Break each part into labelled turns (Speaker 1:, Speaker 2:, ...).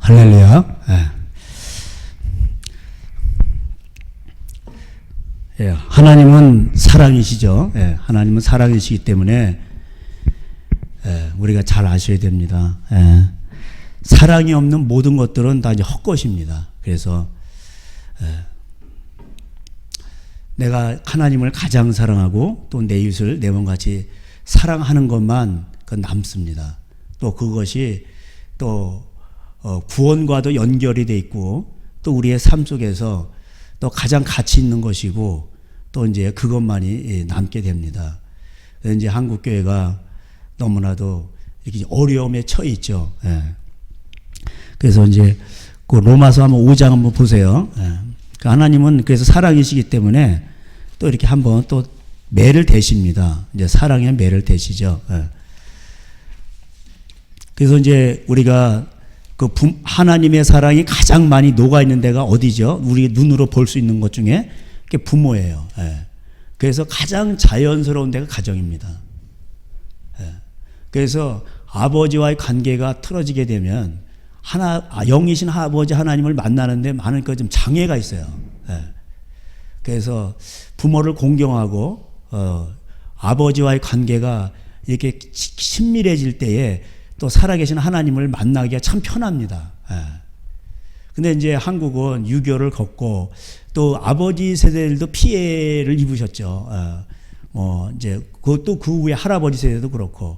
Speaker 1: 할렐루야. 예, 하나님은 사랑이시죠. 예, 하나님은 사랑이시기 때문에 우리가 잘 아셔야 됩니다. 사랑이 없는 모든 것들은 다 이제 헛것입니다. 그래서 내가 하나님을 가장 사랑하고 또 내 이웃을 내 몸같이 사랑하는 것만 남습니다. 또 그것이 또 구원과도 연결이 돼 있고 또 우리의 삶 속에서 또 가장 가치 있는 것이고 또 이제 그것만이 남게 됩니다. 이제 한국 교회가 너무나도 이렇게 어려움에 처해 있죠. 그래서 이제 그 로마서 한번 5장 한번 보세요. 하나님은 그래서 사랑이시기 때문에 또 이렇게 한번 또 매를 대십니다. 이제 사랑의 매를 대시죠. 그래서 이제 우리가 그 하나님의 사랑이 가장 많이 녹아 있는 데가 어디죠? 우리 눈으로 볼 수 있는 것 중에 그게 부모예요. 그래서 가장 자연스러운 데가 가정입니다. 그래서 아버지와의 관계가 틀어지게 되면 영이신 아버지 하나님을 만나는데 많은 좀 장애가 있어요. 그래서 부모를 공경하고 아버지와의 관계가 이렇게 친밀해질 때에 또 살아계신 하나님을 만나기가 참 편합니다. 근데 이제 한국은 유교를 걷고 또 아버지 세대들도 피해를 입으셨죠. 이제 그것도 그 후에 할아버지 세대도 그렇고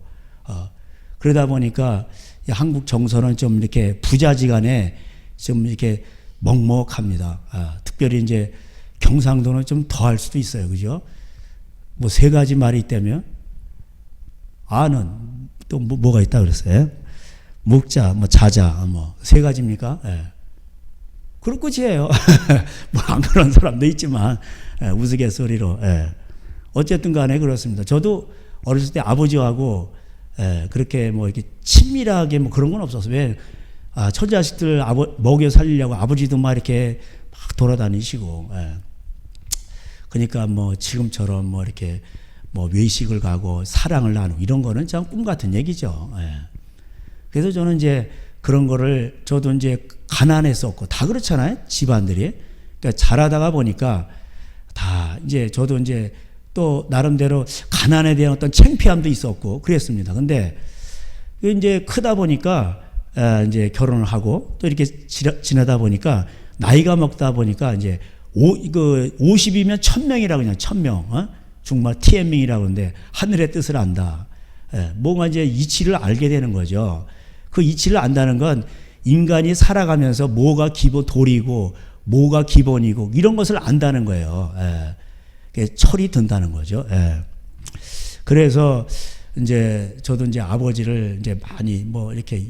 Speaker 1: 그러다 보니까 한국 정서는 좀 이렇게 부자지간에 좀 이렇게 먹먹합니다. 특별히 이제 경상도는 좀 더할 수도 있어요, 그죠? 뭐 세 가지 말이 있다면 아는 또 뭐가 있다 그랬어요? 먹자, 뭐 자자, 뭐 세 가지입니까? 그럴 끝이에요. 뭐 안 그런 사람도 있지만 우스갯소리로. 어쨌든 간에 그렇습니다. 저도 어렸을 때 아버지하고 그렇게 뭐 이렇게 친밀하게 뭐 그런 건 없었어요. 왜? 처자식들 먹여 살리려고 아버지도 막 이렇게 막 돌아다니시고. 그러니까 뭐 지금처럼 뭐 이렇게 뭐 외식을 가고 사랑을 나누고 이런 거는 참 꿈 같은 얘기죠. 그래서 저는 이제 그런 거를 저도 이제 가난했었고 다 그렇잖아요. 집안들이. 그러니까 자라다가 보니까 다 이제 저도 이제 또 나름대로 가난에 대한 어떤 창피함도 있었고 그랬습니다. 근데 이제 크다 보니까 이제 결혼을 하고 또 이렇게 지내다 보니까 나이가 먹다 보니까 이제 50이면 1000명이라고 그냥 1000명. 정말 TM명이라고 하는데 하늘의 뜻을 안다. 뭔가 이제 이치를 알게 되는 거죠. 그 이치를 안다는 건 인간이 살아가면서 뭐가 도리고 뭐가 기본이고 이런 것을 안다는 거예요. 철이 든다는 거죠. 그래서 이제 저도 이제 아버지를 이제 많이 뭐 이렇게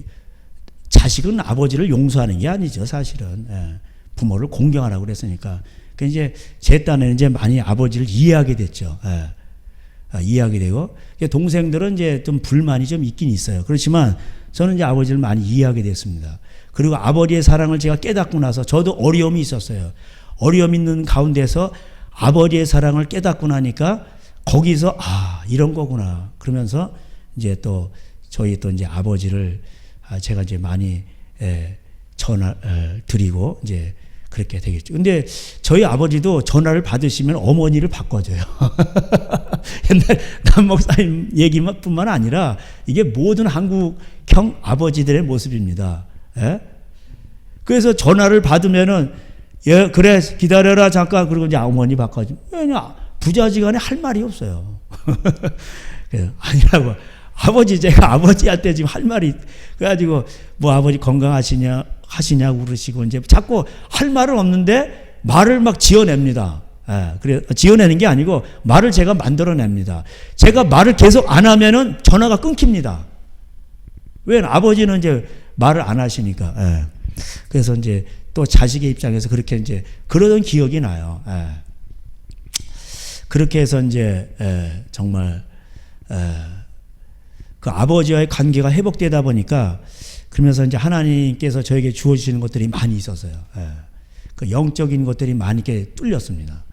Speaker 1: 자식은 아버지를 용서하는 게 아니죠, 사실은. 부모를 공경하라고 그랬으니까. 그 이제 제 딴에는 이제 많이 아버지를 이해하게 됐죠. 이해하게 되고 동생들은 이제 좀 불만이 좀 있긴 있어요. 그렇지만 저는 이제 아버지를 많이 이해하게 됐습니다. 그리고 아버지의 사랑을 제가 깨닫고 나서 저도 어려움이 있었어요. 어려움 있는 가운데서 아버지의 사랑을 깨닫고 나니까 거기서 이런 거구나. 그러면서 이제 또 저희 또 이제 아버지를 제가 이제 많이 전화 드리고 이제 그렇게 되겠죠. 근데 저희 아버지도 전화를 받으시면 어머니를 바꿔줘요. 옛날 남 목사님 얘기뿐만 아니라 이게 모든 한국형 아버지들의 모습입니다. 그래서 전화를 받으면은 그래 기다려라 잠깐 그리고 이제 어머니 바꿔줘. 왜냐 부자지간에 할 말이 없어요. 아니라고 아버지 제가 아버지한테 지금 할 말이 그래가지고 뭐 아버지 하시냐고 그러시고 이제 자꾸 할 말은 없는데 말을 막 지어냅니다. 그래 지어내는 게 아니고 말을 제가 만들어냅니다. 제가 말을 계속 안 하면은 전화가 끊깁니다. 왜? 아버지는 이제 말을 안 하시니까. 그래서 이제 또 자식의 입장에서 그렇게 이제 그러던 기억이 나요. 그렇게 해서 이제 정말 그 아버지와의 관계가 회복되다 보니까 그러면서 이제 하나님께서 저에게 주어주시는 것들이 많이 있었어요. 그 영적인 것들이 많이 이렇게 뚫렸습니다.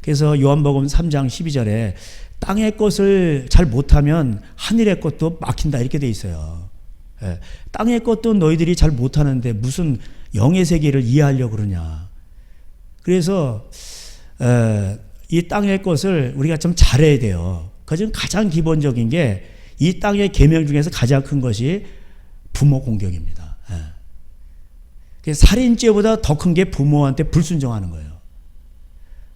Speaker 1: 그래서 요한복음 3장 12절에 땅의 것을 잘 못하면 하늘의 것도 막힌다 이렇게 돼 있어요. 예. 땅의 것도 너희들이 잘 못하는데 무슨 영의 세계를 이해하려고 그러냐. 그래서 이 땅의 것을 우리가 좀 잘해야 돼요. 그중 가장 기본적인 게 이 땅의 계명 중에서 가장 큰 것이 부모 공경입니다. 살인죄보다 더 큰 게 부모한테 불순종하는 거예요.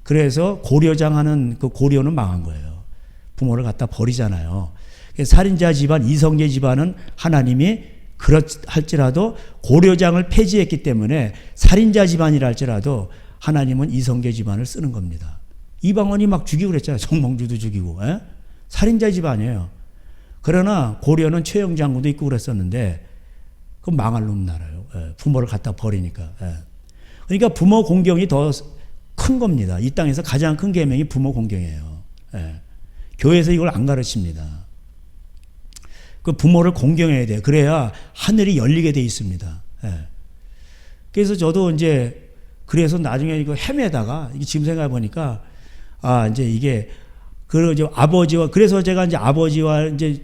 Speaker 1: 그래서 고려장 하는 그 고려는 망한 거예요. 부모를 갖다 버리잖아요. 살인자 집안, 이성계 집안은 하나님이 그렇할지라도 고려장을 폐지했기 때문에 살인자 집안이라 할지라도 하나님은 이성계 집안을 쓰는 겁니다. 이방원이 막 죽이고 그랬잖아요. 정몽주도 죽이고. 살인자 집안이에요. 그러나 고려는 최영 장군도 있고 그랬었는데 그 망할 놈 나라요. 부모를 갖다 버리니까. 그러니까 부모 공경이 더 큰 겁니다. 이 땅에서 가장 큰 계명이 부모 공경이에요. 교회에서 이걸 안 가르칩니다. 그 부모를 공경해야 돼요. 그래야 하늘이 열리게 돼 있습니다. 그래서 저도 이제 그래서 나중에 이거 헤매다가 지금 생각해 보니까 이제 이게 그 아버지와 그래서 제가 이제 아버지와 이제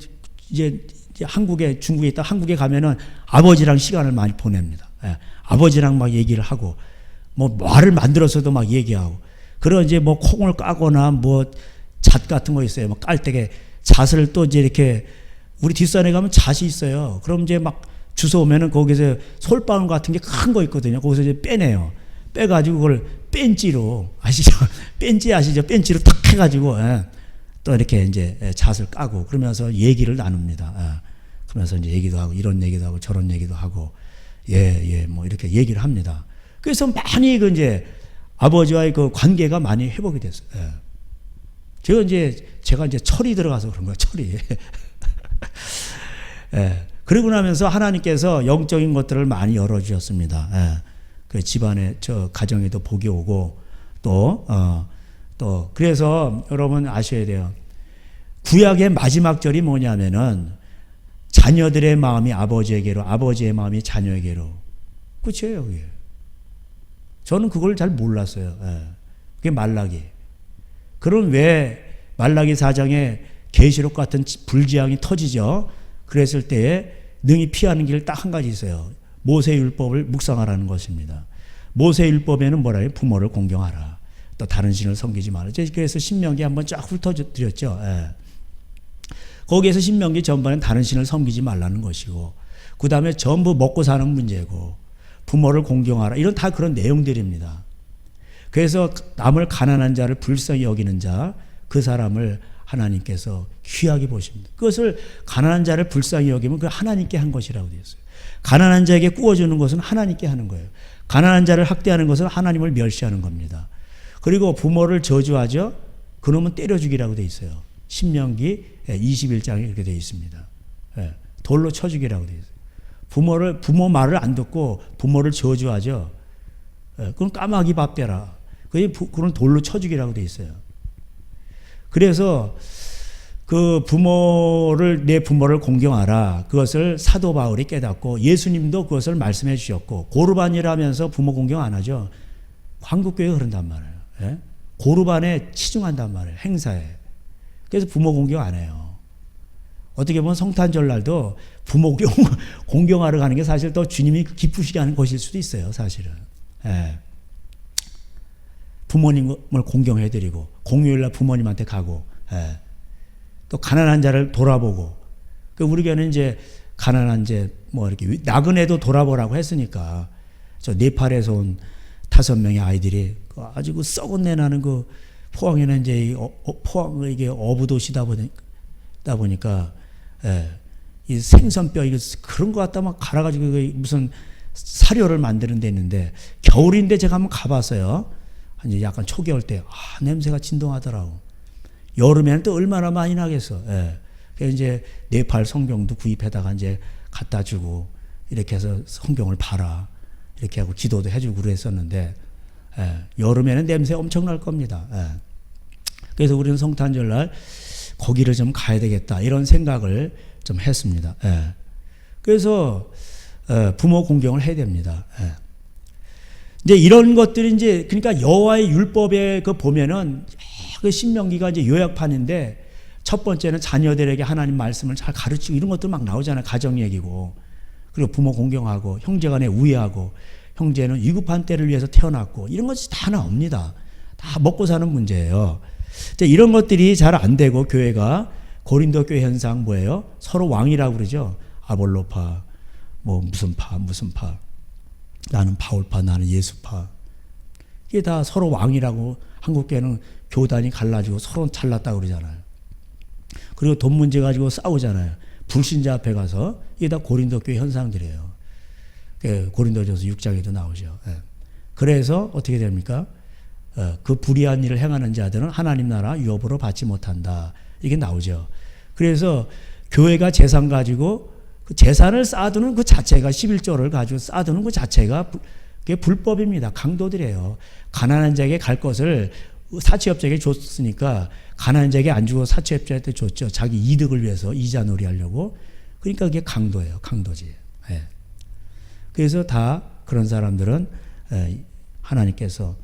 Speaker 1: 한국에 중국에 있다 한국에 가면은 아버지랑 시간을 많이 보냅니다. 아버지랑 막 얘기를 하고 뭐 말을 만들어서도 막 얘기하고 그런 이제 뭐 콩을 까거나 뭐 잣 같은 거 있어요. 막 깔때게 잣을 또 이제 이렇게 우리 뒷산에 가면 잣이 있어요. 그럼 이제 막 주워 오면은 거기서 솔방울 같은 게 큰 거 있거든요. 거기서 이제 빼내요. 빼가지고 그걸 뺀지로 아시죠? 뺀지 아시죠? 뺀지로 탁 해가지고 또 이렇게 이제 잣을 까고 그러면서 얘기를 나눕니다. 그러면서 이제 얘기도 하고 이런 얘기도 하고 저런 얘기도 하고 뭐 이렇게 얘기를 합니다. 그래서 많이 그 이제 아버지와의 그 관계가 많이 회복이 됐어요. 제가 이제 철이 들어가서 그런 거예요. 철이. 그러고 나면서 하나님께서 영적인 것들을 많이 열어주셨습니다. 그 집안에 저 가정에도 복이 오고 또 그래서 여러분 아셔야 돼요. 구약의 마지막 절이 뭐냐면은 자녀들의 마음이 아버지에게로 아버지의 마음이 자녀에게로 끝이에요. 그게. 저는 그걸 잘 몰랐어요. 그게 말라기. 그럼 왜 말라기 4장에 계시록 같은 불지향이 터지죠? 그랬을 때에 능히 피하는 길 딱 한 가지 있어요. 모세 율법을 묵상하라는 것입니다. 모세 율법에는 뭐라요? 부모를 공경하라. 또 다른 신을 섬기지 마라. 그래서 신명기 한번 쫙 훑어드렸죠. 거기에서 신명기 전반엔 다른 신을 섬기지 말라는 것이고 그 다음에 전부 먹고 사는 문제고 부모를 공경하라. 이런 다 그런 내용들입니다. 그래서 남을 가난한 자를 불쌍히 여기는 자, 그 사람을 하나님께서 귀하게 보십니다. 그것을 가난한 자를 불쌍히 여기면 그 하나님께 한 것이라고 되어 있어요. 가난한 자에게 구워주는 것은 하나님께 하는 거예요. 가난한 자를 학대하는 것은 하나님을 멸시하는 겁니다. 그리고 부모를 저주하죠. 그놈은 때려 죽이라고 되어 있어요. 신명기 21장에 이렇게 되어 있습니다. 돌로 쳐 죽이라고 되어 있어요. 부모 말을 안 듣고 부모를 저주하죠. 그건 까마귀 밥 되라. 그건 돌로 쳐 죽이라고 되어 있어요. 그래서 내 부모를 공경하라. 그것을 사도 바울이 깨닫고 예수님도 그것을 말씀해 주셨고 고르반이라면서 부모 공경 안 하죠. 한국교회가 그런단 말이에요. 고르반에 치중한단 말이에요. 행사에. 그래서 부모 공경 안 해요. 어떻게 보면 성탄절 날도 부모 공경하러 가는 게 사실 더 주님이 기쁘시게 하는 것일 수도 있어요. 사실은. 부모님을 공경해드리고 공휴일날 부모님한테 가고 또 가난한 자를 돌아보고 우리 교회는 이제 가난한 뭐 이렇게 나그네도 돌아보라고 했으니까 저 네팔에서 온 5명의 아이들이 아주 그 썩은 내 나는 그 포항에는 이제 포항 이게 어부도시다 보니까 이 생선뼈 이거 그런 거 갖다 막 갈아가지고 무슨 사료를 만드는 데 있는데 겨울인데 제가 한번 가봤어요. 이제 약간 초겨울 때 냄새가 진동하더라고. 여름에는 또 얼마나 많이 나겠어. 그래서 이제 네팔 성경도 구입해다가 이제 갖다 주고 이렇게 해서 성경을 봐라 이렇게 하고 기도도 해주고 그랬었는데 여름에는 냄새 엄청 날 겁니다. 그래서 우리는 성탄절날 거기를 좀 가야 되겠다 이런 생각을 좀 했습니다. 그래서 부모 공경을 해야 됩니다. 이제 이런 것들이 이제 그러니까 여호와의 율법에 그 보면은 그 신명기가 이제 요약판인데 첫 번째는 자녀들에게 하나님 말씀을 잘 가르치고 이런 것들 막 나오잖아요. 가정 얘기고 그리고 부모 공경하고 형제간에 우애하고 형제는 위급한 때를 위해서 태어났고 이런 것이 다 나옵니다. 다 먹고 사는 문제예요. 이런 것들이 잘 안 되고 교회가 고린도 교회 현상 뭐예요? 서로 왕이라고 그러죠. 아볼로파, 뭐 무슨 파, 나는 바울파, 나는 예수파. 이게 다 서로 왕이라고 한국교회는 교단이 갈라지고 서로 잘났다고 그러잖아요. 그리고 돈 문제 가지고 싸우잖아요. 불신자 앞에 가서 이게 다 고린도 교회 현상들이에요. 고린도전서 6장에도 나오죠. 그래서 어떻게 됩니까? 그 불의한 일을 행하는 자들은 하나님 나라 유업으로 받지 못한다. 이게 나오죠. 그래서 교회가 재산 가지고 그 재산을 쌓아두는 그 자체가 11조를 가지고 쌓아두는 그 자체가 그게 불법입니다. 강도들이에요. 가난한 자에게 갈 것을 사채업자에게 줬으니까 가난한 자에게 안 주고 사채업자한테 줬죠. 자기 이득을 위해서 이자놀이 하려고. 그러니까 그게 강도예요. 강도지. 그래서 다 그런 사람들은 하나님께서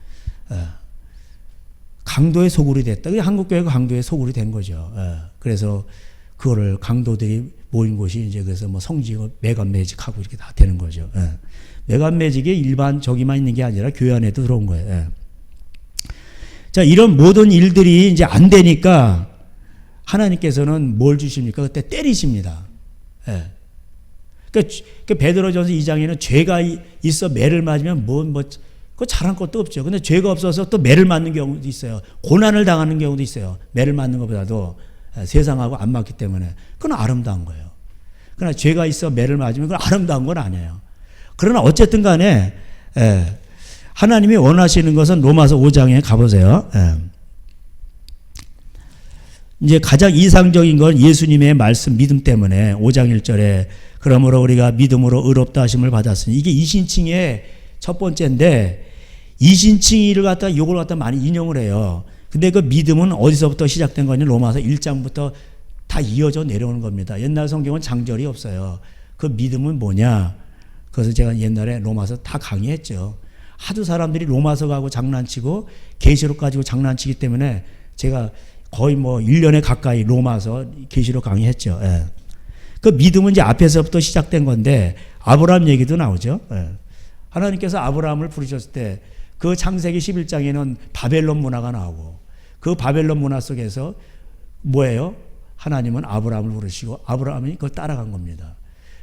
Speaker 1: 강도의 소굴이 됐다. 한국교회가 강도의 소굴이 된 거죠. 그래서 그거를 강도들이 모인 곳이 이제 그래서 뭐 성지고 매간매직하고 이렇게 다 되는 거죠. 매간매직이 일반 저기만 있는 게 아니라 교회 안에도 들어온 거예요. 자, 이런 모든 일들이 이제 안 되니까 하나님께서는 뭘 주십니까? 그때 때리십니다. 그러니까 베드로전서 2장에는 죄가 있어 매를 맞으면 그거 잘한 것도 없죠. 근데 죄가 없어서 또 매를 맞는 경우도 있어요. 고난을 당하는 경우도 있어요. 매를 맞는 것보다도 세상하고 안 맞기 때문에 그건 아름다운 거예요. 그러나 죄가 있어 매를 맞으면 그건 아름다운 건 아니에요. 그러나 어쨌든 간에 하나님이 원하시는 것은 로마서 5장에 가보세요. 이제 가장 이상적인 건 예수님의 말씀 믿음 때문에 5장 1절에 그러므로 우리가 믿음으로 의롭다 하심을 받았으니 이게 이신칭의 첫 번째인데 이신칭이 요걸 갖다 많이 인용을 해요. 근데 그 믿음은 어디서부터 시작된 거냐? 로마서 1장부터 다 이어져 내려오는 겁니다. 옛날 성경은 장절이 없어요. 그 믿음은 뭐냐? 그래서 제가 옛날에 로마서 다 강의했죠. 하도 사람들이 로마서 가고 장난치고 계시록 가지고 장난치기 때문에 제가 거의 뭐 1년에 가까이 로마서 계시록 강의했죠. 그 믿음은 이제 앞에서부터 시작된 건데 아브라함 얘기도 나오죠. 하나님께서 아브라함을 부르셨을 때 그 창세기 11장에는 바벨론 문화가 나오고 그 바벨론 문화 속에서 뭐예요? 하나님은 아브라함을 부르시고 아브라함이 그걸 따라간 겁니다.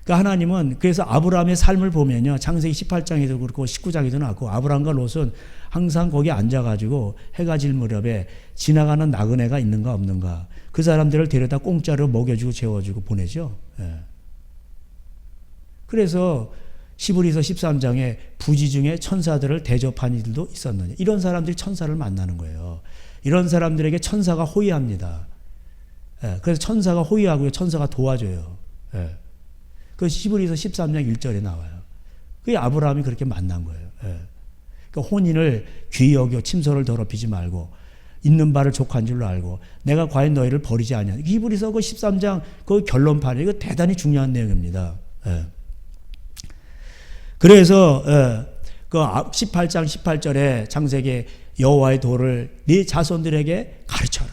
Speaker 1: 그러니까 하나님은 그래서 아브라함의 삶을 보면요. 창세기 18장에도 그렇고 19장에도 나왔고 아브라함과 롯은 항상 거기 앉아가지고 해가 질 무렵에 지나가는 나그네가 있는가 없는가 그 사람들을 데려다 공짜로 먹여주고 재워주고 보내죠. 그래서 시브리서 13장에 부지 중에 천사들을 대접한 이들도 있었느냐. 이런 사람들이 천사를 만나는 거예요. 이런 사람들에게 천사가 호의합니다. 그래서 천사가 호의하고요. 천사가 도와줘요. 그 시브리서 13장 1절에 나와요. 그게 아브라함이 그렇게 만난 거예요. 그러니까 혼인을 귀히 여겨 침소를 더럽히지 말고 있는 바를 족한 줄로 알고 내가 과연 너희를 버리지 않냐. 히브리서 그 13장 그 결론판이 이거 대단히 중요한 내용입니다. 그래서 그 18장 18절에 창세기 여호와의 도를 네 자손들에게 가르쳐라.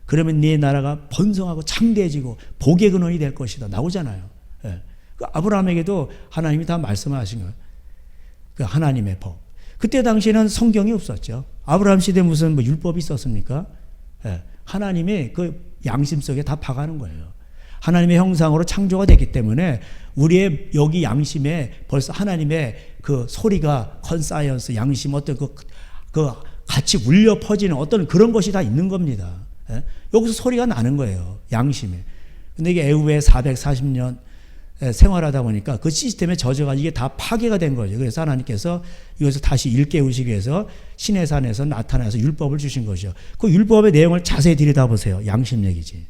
Speaker 1: 그러면 네 나라가 번성하고 창대해지고 복의 근원이 될 것이다. 나오잖아요. 그 아브라함에게도 하나님이 다 말씀하신 거예요. 그 하나님의 법. 그때 당시에는 성경이 없었죠. 아브라함 시대에 무슨 뭐 율법이 있었습니까? 하나님이 그 양심 속에 다 박아놓은 거예요. 하나님의 형상으로 창조가 됐기 때문에 우리의 여기 양심에 벌써 하나님의 그 소리가 컨사이언스 양심 어떤 그 같이 울려 퍼지는 어떤 그런 것이 다 있는 겁니다. 여기서 소리가 나는 거예요. 양심에. 근데 이게 애후에 440년 생활하다 보니까 그 시스템에 젖어가지고 이게 다 파괴가 된 거죠. 그래서 하나님께서 이것을 다시 일깨우시기 위해서 신의 산에서 나타나서 율법을 주신 거죠. 그 율법의 내용을 자세히 들여다보세요. 양심 얘기지.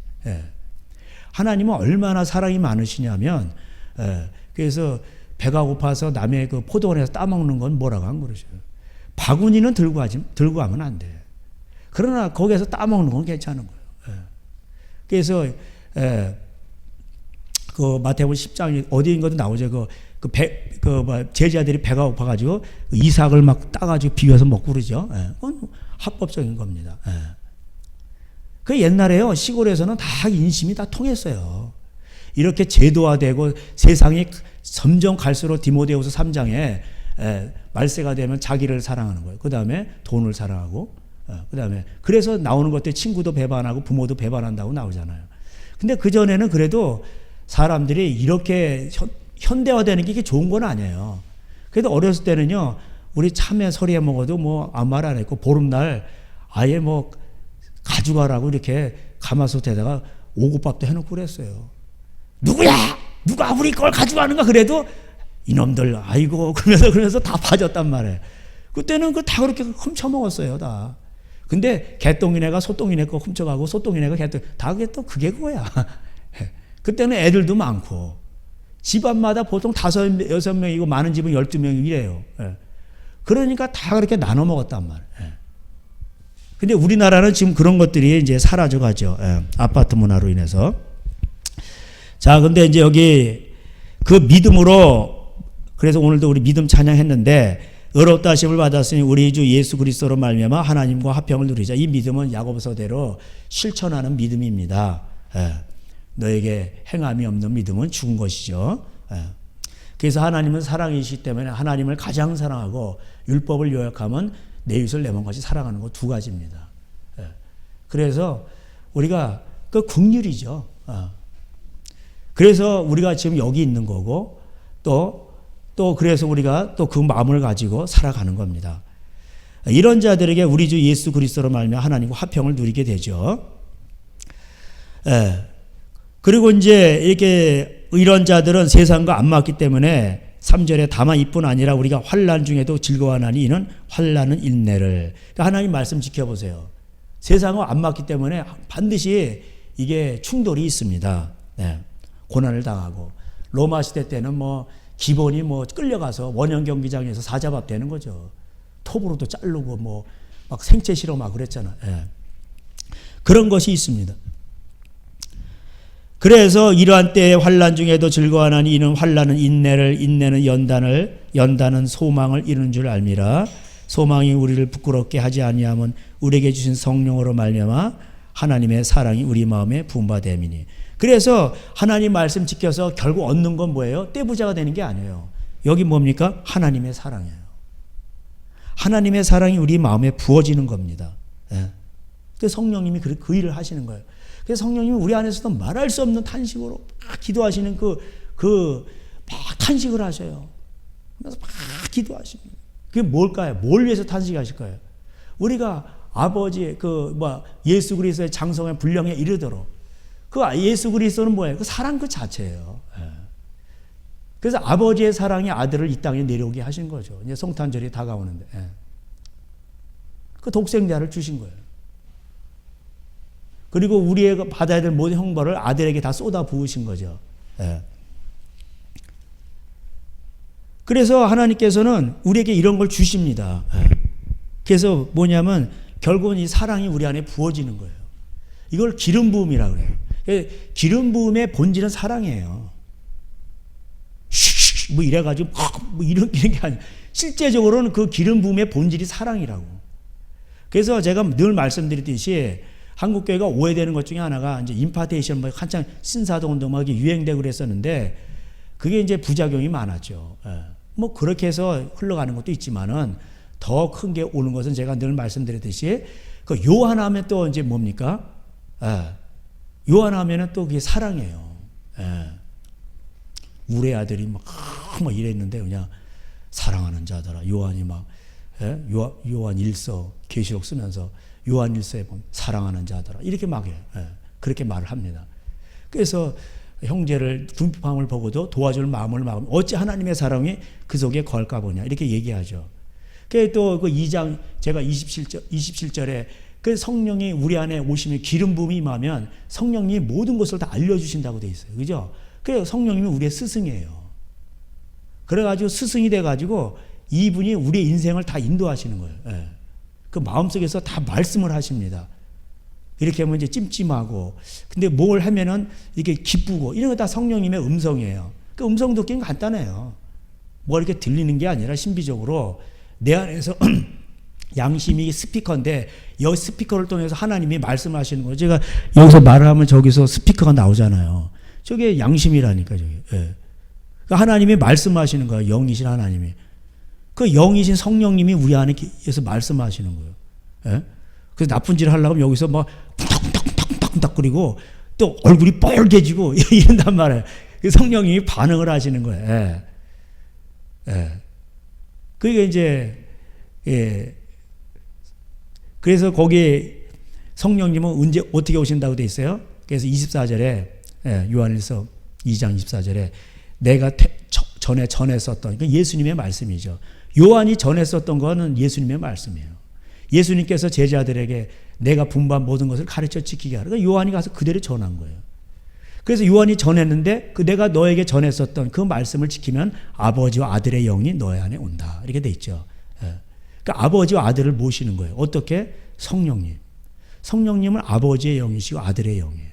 Speaker 1: 하나님은 얼마나 사랑이 많으시냐면 그래서 배가 고파서 남의 그 포도원에서 따먹는 건 뭐라고 한 거죠. 바구니는 들고 가면 안 돼. 그러나 거기에서 따먹는 건 괜찮은 거예요. 그래서 그 마태복음 10장 어디인가도 나오죠. 제자들이 배가 고파가지고 이삭을 막 따가지고 비벼서 먹고 그러죠. 그건 합법적인 겁니다. 그 옛날에요 시골에서는 다 인심이 다 통했어요. 이렇게 제도화되고 세상이 점점 갈수록 디모데후서 3장에 말세가 되면 자기를 사랑하는 거예요. 그 다음에 돈을 사랑하고, 그 다음에 그래서 나오는 것들 친구도 배반하고 부모도 배반한다고 나오잖아요. 근데 그 전에는 그래도 사람들이 이렇게 현대화되는 게 이게 좋은 건 아니에요. 그래도 어렸을 때는요, 우리 참외 서리에 먹어도 뭐 아무 말 안 했고, 보름날 아예 뭐 가져가라고 이렇게 가마솥에다가 오곡밥도 해놓고 그랬어요. 누구야? 누가 우리 걸 가져가는가? 그래도 이놈들, 아이고, 그러면서 다 빠졌단 말이에요. 그때는 그 다 그렇게 훔쳐 먹었어요, 다. 근데 개똥이네가 소똥이네 거 훔쳐가고 소똥이네가 개똥, 다 그게 또 그게 그거야. 그때는 애들도 많고, 집안마다 보통 5, 6명이고 많은 집은 12명이 이래요. 그러니까 다 그렇게 나눠 먹었단 말이에요. 근데 우리나라는 지금 그런 것들이 이제 사라져 가죠. 아파트 문화로 인해서. 자, 근데 이제 여기 그 믿음으로, 그래서 오늘도 우리 믿음 찬양했는데, 의롭다 하심을 받았으니 우리 주 예수 그리스도로 말미암아 하나님과 화평을 누리자. 이 믿음은 야고보서대로 실천하는 믿음입니다. 너에게 행함이 없는 믿음은 죽은 것이죠. 그래서 하나님은 사랑이시기 때문에 하나님을 가장 사랑하고 율법을 요약하면 내 이웃을 내 몸같이 사랑하는 거 두 가지입니다. 그래서 우리가 그 긍휼이죠. 그래서 우리가 지금 여기 있는 거고, 또 그래서 우리가 또 그 마음을 가지고 살아가는 겁니다. 이런 자들에게 우리 주 예수 그리스도로 말미암아 하나님과 화평을 누리게 되죠. 그리고 이제 이렇게 이런 자들은 세상과 안 맞기 때문에 3절에 다만 이뿐 아니라 우리가 환난 중에도 즐거워하나니 이는 환난은 인내를. 그러니까 하나님 말씀 지켜보세요. 세상과 안 맞기 때문에 반드시 이게 충돌이 있습니다. 고난을 당하고, 로마 시대 때는 뭐 기본이 뭐 끌려가서 원형 경기장에서 사자밥 되는 거죠. 톱으로도 자르고 뭐 막 생체 실험하고 그랬잖아. 그런 것이 있습니다. 그래서 이러한 때에 환난 중에도 즐거워하나니 이는 환난은 인내를, 인내는 연단은 소망을 이루는 줄 알미라. 소망이 우리를 부끄럽게 하지 아니하면 우리에게 주신 성령으로 말미암아 하나님의 사랑이 우리 마음에 부음받음이니. 그래서 하나님 말씀 지켜서 결국 얻는 건 뭐예요? 떼부자가 되는 게 아니에요. 여기 뭡니까? 하나님의 사랑이에요. 하나님의 사랑이 우리 마음에 부어지는 겁니다. 그 성령님이 그 일을 하시는 거예요. 그래서 성령님이 우리 안에서도 말할 수 없는 탄식으로 막 기도하시는 막 탄식을 하셔요. 그래서 막 기도하십니다. 그게 뭘까요? 뭘 위해서 탄식하실까요? 우리가 아버지의 예수 그리스도의 장성의 분량에 이르도록, 그 예수 그리스도는 뭐예요? 그 사랑 그 자체예요. 그래서 아버지의 사랑이 아들을 이 땅에 내려오게 하신 거죠. 이제 성탄절이 다가오는데. 그 독생자를 주신 거예요. 그리고 우리가 받아야 될 모든 형벌을 아들에게 다 쏟아 부으신 거죠. 그래서 하나님께서는 우리에게 이런 걸 주십니다. 그래서 뭐냐면 결국은 이 사랑이 우리 안에 부어지는 거예요. 이걸 기름 부음이라고 그래요. 기름 부음의 본질은 사랑이에요. 뭐 이래가지고 뭐 이런 게 아니에요. 실제적으로는 그 기름 부음의 본질이 사랑이라고. 그래서 제가 늘 말씀드렸듯이 한국교회가 오해되는 것 중에 하나가 이제 임파테이션, 뭐 한창 신사도 운동하기 유행되고 그랬었는데 그게 이제 부작용이 많았죠. 뭐 그렇게 해서 흘러가는 것도 있지만은 더 큰 게 오는 것은 제가 늘 말씀드렸듯이 그 요한하면 또 이제 뭡니까? 요한하면은 또 그게 사랑이에요. 우리 아들이 막 이랬는데 그냥 사랑하는 자더라. 요한이 막 요한 1서 계시록 쓰면서 요한 1서에 보면 사랑하는 자더라. 이렇게 막 해요. 그렇게 말을 합니다. 그래서 형제를 궁핍함을 보고도 도와줄 마음을 막으면 어찌 하나님의 사랑이 그 속에 거할까 보냐 이렇게 얘기하죠. 또 그 2장 제가 27절에 그 성령이 우리 안에 오시면 기름 부음이 임하면 성령님이 모든 것을 다 알려주신다고 돼 있어요. 그죠? 그래서 성령님이 우리의 스승이에요. 그래가지고 스승이 돼가지고 이분이 우리의 인생을 다 인도하시는 거예요. 그 마음속에서 다 말씀을 하십니다. 이렇게 하면 이제 찜찜하고, 근데 뭘 하면은 이렇게 기쁘고, 이런 거 다 성령님의 음성이에요. 그 음성 듣기는 간단해요. 뭐 이렇게 들리는 게 아니라 신비적으로 내 안에서 양심이 스피커인데, 이 스피커를 통해서 하나님이 말씀하시는 거예요. 제가 여기서 말을 하면 저기서 스피커가 나오잖아요. 저게 양심이라니까, 저게. 그 하나님이 말씀하시는 거예요. 영이신 하나님이. 그 영이신 성령님이 우리 안에서 말씀하시는 거예요. 예? 그래서 나쁜 짓을 하려고 하면 여기서 막 쿵닥쿵닥쿵닥쿵닥 거리고 또 얼굴이 빨개지고 이런단 말이에요. 그 성령님이 반응을 하시는 거예요. 예. 예. 그게 이제, 예. 그래서 거기에 성령님은 언제, 어떻게 오신다고 돼 있어요? 그래서 24절에, 예, 요한일서 2장 24절에 내가 전에 전했었던, 그 예수님의 말씀이죠. 요한이 전했었던 거는 예수님의 말씀이에요. 예수님께서 제자들에게 내가 분부한 모든 것을 가르쳐 지키게 하라. 그러니까 요한이 가서 그대로 전한 거예요. 그래서 요한이 전했는데 그 내가 너에게 전했었던 그 말씀을 지키면 아버지와 아들의 영이 너의 안에 온다. 이렇게 돼 있죠. 예. 그러니까 아버지와 아들을 모시는 거예요. 어떻게? 성령님. 성령님은 아버지의 영이시고 아들의 영이에요.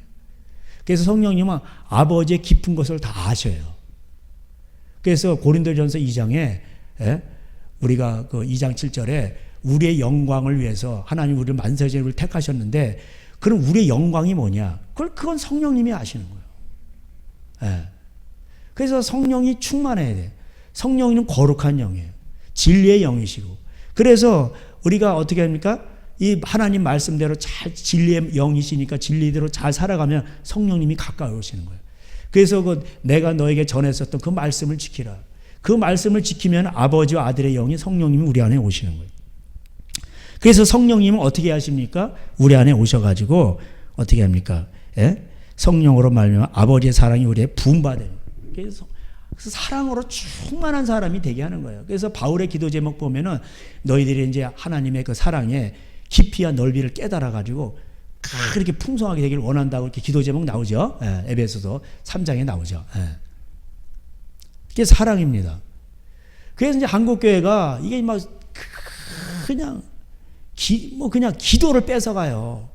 Speaker 1: 그래서 성령님은 아버지의 깊은 것을 다 아셔요. 그래서 고린도전서 2장에, 예? 우리가 그 2장 7절에 우리의 영광을 위해서 하나님 우리를 만세제를 택하셨는데 그럼 우리의 영광이 뭐냐? 그건 성령님이 아시는 거예요. 예. 그래서 성령이 충만해야 돼요. 성령은 거룩한 영이에요. 진리의 영이시고. 그래서 우리가 어떻게 합니까? 이 하나님 말씀대로 잘 진리의 영이시니까 진리대로 잘 살아가면 성령님이 가까이 오시는 거예요. 그래서 그 내가 너에게 전했었던 그 말씀을 지키라. 그 말씀을 지키면 아버지와 아들의 영이 성령님이 우리 안에 오시는 거예요. 그래서 성령님은 어떻게 하십니까? 우리 안에 오셔가지고 어떻게 합니까? 예? 성령으로 말미암아 아버지의 사랑이 우리의 부음받아요. 그래서 사랑으로 충만한 사람이 되게 하는 거예요. 그래서 바울의 기도 제목 보면은 너희들이 이제 하나님의 그 사랑의 깊이와 넓이를 깨달아가지고 그렇게 풍성하게 되기를 원한다고 이렇게 기도 제목 나오죠. 예, 에베소서 3장에 나오죠. 예. 이게 사랑입니다. 그래서 이제 한국교회가 이게 막 그냥 그냥 기도를 뺏어가요.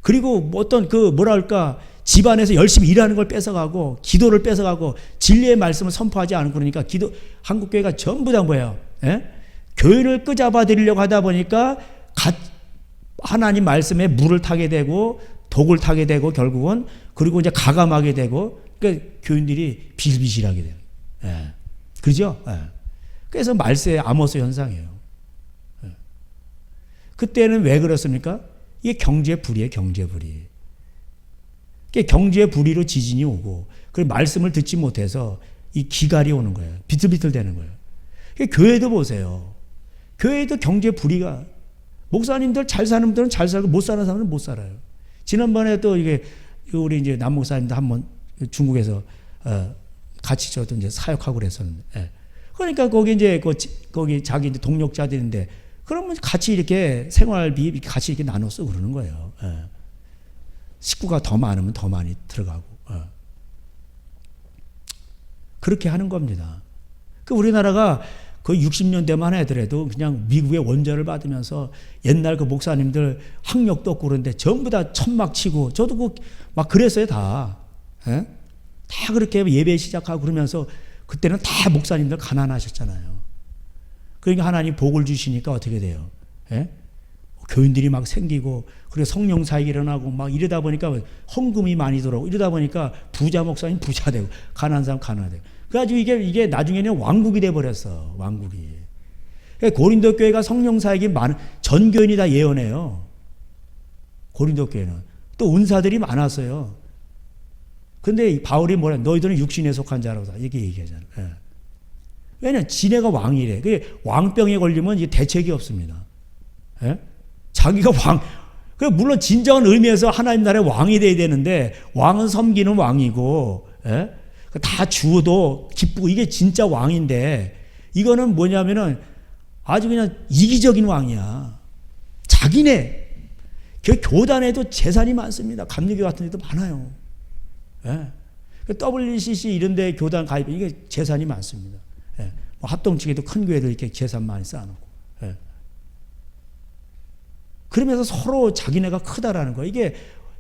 Speaker 1: 그리고 뭐 어떤 그 뭐랄까 집안에서 열심히 일하는 걸 뺏어가고 기도를 뺏어가고 진리의 말씀을 선포하지 않고 그러니까 한국교회가 전부 다 뭐예요? 예? 교회를 끄잡아 드리려고 하다 보니까 하나님 말씀에 물을 타게 되고 독을 타게 되고 결국은 그리고 이제 가감하게 되고 그러니까 교인들이 비실비실하게 돼요. 예. 그죠? 예. 그래서 말세의 아모스 현상이에요. 예. 그때는 왜 그렇습니까? 이게 경제 불이에요. 경제 불이. 경제 불의로 지진이 오고 그리고 말씀을 듣지 못해서 이 기갈이 오는 거예요. 비틀비틀 되는 거예요. 교회도 보세요. 교회도 경제 불의가 목사님들 잘 사는 분들은 잘 살고 못 사는 사람은 못 살아요. 지난번에 또 이게 우리 이제 남 목사님도 한번 중국에서 같이 저도 이제 사역하고 그랬었는데, 예. 그러니까 거기 이제 거기 자기 이제 동력자들인데 그러면 같이 이렇게 생활비 같이 이렇게 나눠서 그러는 거예요. 예. 식구가 더 많으면 더 많이 들어가고 그렇게 하는 겁니다. 그 우리나라가 거의 60년대만 하더라도 그냥 미국의 원자를 받으면서 옛날 그 목사님들 학력도 없고 그런데 전부 다 천막 치고 저도 막 그랬어요 다. 예? 다 그렇게 예배 시작하고 그러면서 그때는 다 목사님들 가난하셨잖아요. 그러니까 하나님 복을 주시니까 어떻게 돼요? 예? 교인들이 막 생기고 그리고 성령 사역이 일어나고 막 이러다 보니까 헌금이 많이 들어오고 이러다 보니까 부자 목사님 부자 되고 가난한 사람 가난하되고 그래가지고 이게 나중에는 왕국이 돼버렸어. 왕국이. 고린도 교회가 성령 사역이 많은 전 교인이 다 예언해요. 고린도 교회는 또 은사들이 많았어요. 근데 바울이 뭐라 너희들은 육신에 속한 자라고 이렇게 얘기하잖아. 예. 왜냐면 지네가 왕이래. 그게 왕병에 걸리면 이제 대책이 없습니다. 예? 자기가 물론 진정한 의미에서 하나님 나라의 왕이 돼야 되는데 왕은 섬기는 왕이고, 예? 다 주어도 기쁘고 이게 진짜 왕인데 이거는 뭐냐면은 아주 그냥 이기적인 왕이야. 자기네 교단에도 재산이 많습니다. 감리교 같은 데도 많아요. 예. WCC 이런 데 교단 가입 이게 재산이 많습니다. 예. 뭐 합동측에도 큰 교회들 이렇게 재산 많이 쌓아놓고. 예. 그러면서 서로 자기네가 크다라는 거예요.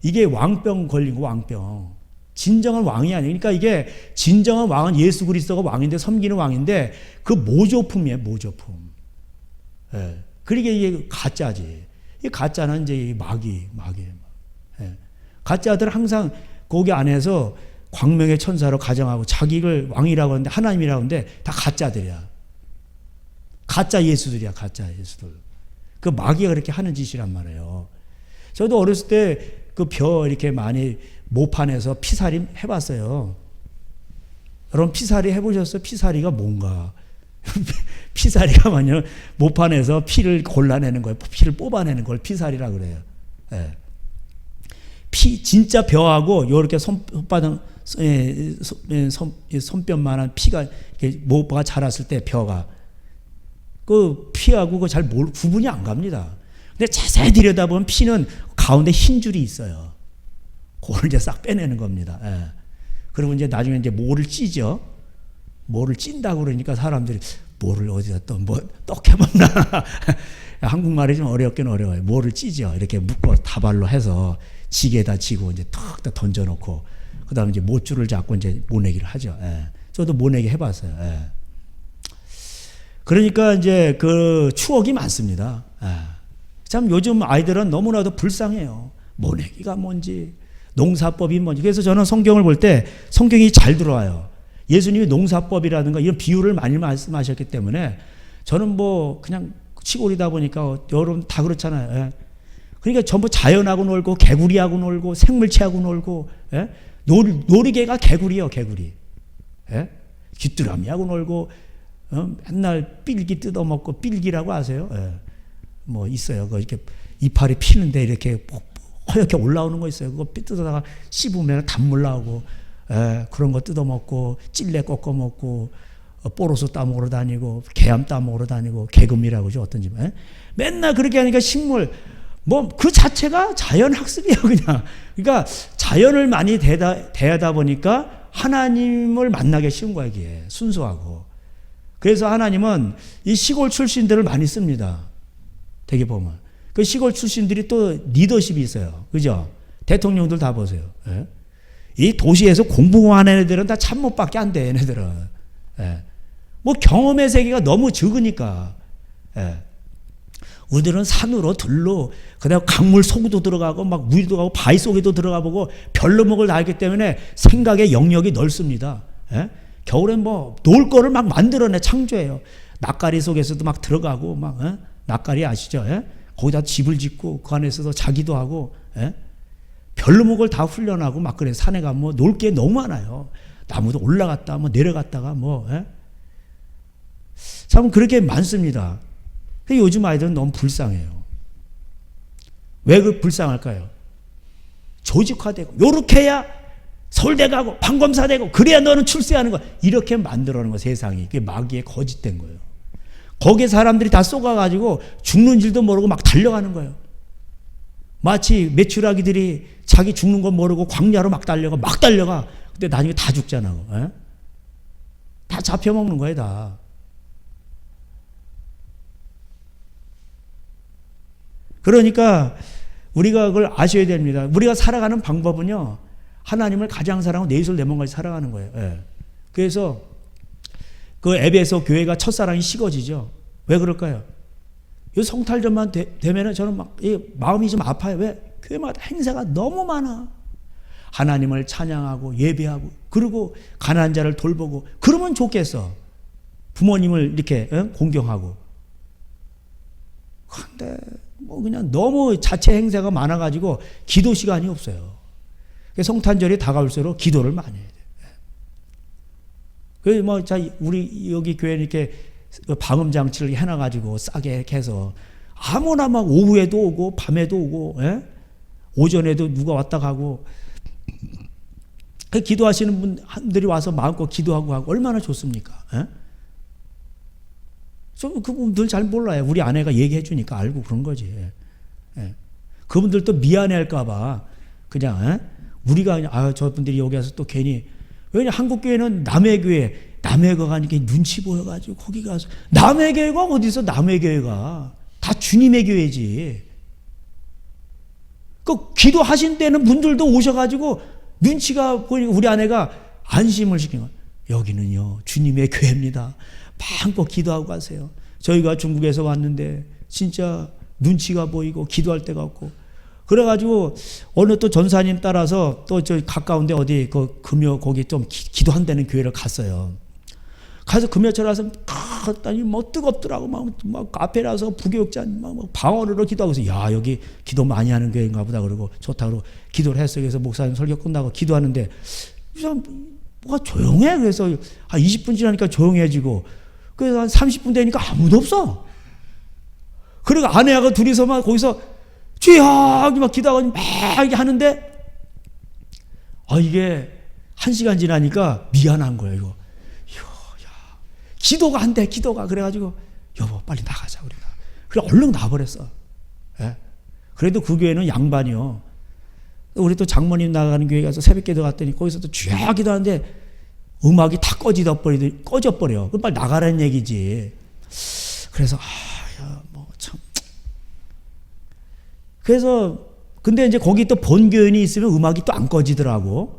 Speaker 1: 이게 왕병 걸린 거 왕병. 진정한 왕이 아니에요. 그러니까 이게 진정한 왕은 예수 그리스도가 왕인데 섬기는 왕인데 그 모조품이에요. 모조품. 예. 그러니까 이게 가짜지. 이 가짜는 이제 마귀예요. 예. 가짜들 항상 거기 안에서 광명의 천사로 가정하고 자기를 왕이라고 하는데 하나님이라고 하는데 다 가짜들이야. 가짜 예수들이야. 가짜 예수들. 그 마귀가 그렇게 하는 짓이란 말이에요. 저도 어렸을 때 그 벼 이렇게 많이 모판에서 피살이 해봤어요. 여러분 피살이 해보셨어요? 피살이가 뭔가? 피살이가 뭐냐면 모판에서 피를 골라내는 거예요. 피를 뽑아내는 걸 피살이라 그래요. 예. 피 진짜 벼하고 이렇게 손바닥 손뼉만한 피가 이렇게 모가 자랐을 때 벼가 그 피하고 그 잘 구분이 안 갑니다. 근데 자세히 들여다보면 피는 가운데 흰 줄이 있어요. 그걸 이제 싹 빼내는 겁니다. 예. 그리고 이제 나중에 이제 모를 찌죠. 모를 찐다고 그러니까 사람들이 모를 어디다 또 뭐 떡해 먹나. 한국말이 좀 어렵긴 어려워요. 모를 찌죠. 이렇게 묶어 다발로 해서 지게다 지고 이제 탁 던져놓고 그다음에 이제 모줄을 잡고 이제 모내기를 하죠. 예. 저도 모내기 해봤어요. 예. 그러니까 이제 그 추억이 많습니다. 예. 참 요즘 아이들은 너무나도 불쌍해요. 모내기가 뭔지 농사법이 뭔지. 그래서 저는 성경을 볼 때 성경이 잘 들어와요. 예수님이 농사법이라든가 이런 비유를 많이 말씀하셨기 때문에 저는 뭐 그냥 시골이다 보니까 여러분 다 그렇잖아요. 예. 그러니까 전부 자연하고 놀고 개구리하고 놀고 생물체하고 놀고 예? 놀이개가 개구리요. 개구리. 예? 귀뚜라미하고 놀고 맨날 삘기 뜯어먹고 삘기라고 아세요? 예. 뭐 있어요. 그 이렇게 이파리 피는데 이렇게 허옇게 올라오는 거 있어요. 그거 뜯어다가 씹으면 단물 나오고 그런 거 뜯어먹고 찔레 꺾어 먹고 뽀로스 따먹으러 다니고 개암 따먹으러 다니고 개금이라고 그러죠. 어떤 집에 맨날 그렇게 하니까 식물 뭐 그 자체가 자연 학습이에요. 그냥 그러니까 자연을 많이 대하다 보니까 하나님을 만나기 쉬운 거야. 이게 순수하고. 그래서 하나님은 이 시골 출신들을 많이 씁니다. 되게 보면 그 시골 출신들이 또 리더십이 있어요. 그죠? 대통령들 다 보세요. 예? 이 도시에서 공부하는 애들은 다 참못밖에 안 돼. 얘네들은. 예. 뭐 경험의 세계가 너무 적으니까. 예. 우리들은 산으로 들로 그다음 강물 속에도 들어가고 막 물도 가고 바위 속에도 들어가 보고 별로목을 다 했기 때문에 생각의 영역이 넓습니다. 예? 겨울엔 뭐 놀 거를 막 만들어내 창조해요. 낯가리 속에서도 막 들어가고 막 낯가리 아시죠? 예? 거기다 집을 짓고 그 안에서도 자기도 하고 예? 별로목을 다 훈련하고 막 그래. 산에 가면 뭐 놀 게 너무 많아요. 나무도 올라갔다 뭐 내려갔다가 뭐 예? 참 그렇게 많습니다. 근데 요즘 아이들은 너무 불쌍해요. 왜 그 불쌍할까요? 조직화되고 요렇게 해야 서울대 가고 판검사 되고 그래야 너는 출세하는 거야. 이렇게 만들어놓은 거 세상이. 그게 마귀의 거짓된 거예요. 거기에 사람들이 다 쏘가가지고 죽는 줄도 모르고 막 달려가는 거예요. 마치 메추라기들이 자기 죽는 거 모르고 광야로 막 달려가. 근데 나중에 다 죽잖아. 에? 다 잡혀먹는 거예요. 다. 그러니까 우리가 그걸 아셔야 됩니다. 우리가 살아가는 방법은요. 하나님을 가장 사랑하고 내 입을 내몸까지 살아가는 거예요. 예. 그래서 그 에베소 교회가 첫사랑이 식어지죠. 왜 그럴까요? 이 성탈전만 되면은 저는 막 마음이 좀 아파요. 왜? 교회마다 행사가 너무 많아. 하나님을 찬양하고 예배하고 그리고 가난한 자를 돌보고 그러면 좋겠어. 부모님을 이렇게 공경하고. 근데 뭐 그냥 너무 자체 행사가 많아가지고 기도 시간이 없어요. 성탄절이 다가올수록 기도를 많이 해야 돼요. 그래서 뭐, 자, 우리 여기 교회는 이렇게 방음 장치를 해놔가지고 싸게 이렇게 해서 아무나 막 오후에도 오고 밤에도 오고, 예? 오전에도 누가 왔다 가고, 그 기도하시는 분들이 와서 마음껏 기도하고 하고 얼마나 좋습니까? 예? 좀 그분들 잘 몰라요. 우리 아내가 얘기해 주니까 알고 그런 거지. 예. 그분들도 미안해 할까봐 그냥, 예? 우리가 그냥 저분들이 여기 와서 또 괜히 왜냐 한국 교회는 남의 교회 남의 교회가 이렇게 눈치 보여가지고 거기 가서 남의 교회가 어디서 남의 교회가 다 주님의 교회지. 그 기도하신 때는 분들도 오셔가지고 눈치가 보이니까 우리 아내가 안심을 시킨 거예요. 여기는요 주님의 교회입니다. 마음껏 기도하고 가세요. 저희가 중국에서 왔는데 진짜 눈치가 보이고 기도할 데가 없고 그래가지고 어느 또 전사님 따라서 또 저 가까운데 어디 그 금요 거기 좀 기도한다는 교회를 갔어요. 가서 금요철 와서 갔더니 뭐 뜨겁더라고. 막 카페라서 부교육자님 막 방언으로 기도하고 있어. 야, 여기 기도 많이 하는 교회인가 보다. 그러고 좋다 그러고 기도를 했어요. 그래서 목사님 설교 끝나고 기도하는데 이 사람 뭐가 조용해. 그래서 한 20분 지나니까 조용해지고 그래서 한 30분 되니까 아무도 없어. 그리고 아내하고 둘이서만 거기서 주여 막 기도하고 막 이렇게 하는데 이게 1시간 지나니까 미안한 거예요. 이거 기도가 안 돼, 기도가. 그래가지고, 여보, 빨리 나가자, 우리가. 그래, 얼른 나와버렸어. 예? 그래도 그 교회는 양반이요. 우리 또 장모님 나가는 교회 가서 새벽 기도 갔더니 거기서 또 쥐야 기도하는데 음악이 다 꺼져버려. 그럼 빨리 나가라는 얘기지. 그래서, 뭐 참. 그래서, 근데 이제 거기 또 본교인이 있으면 음악이 또 안 꺼지더라고.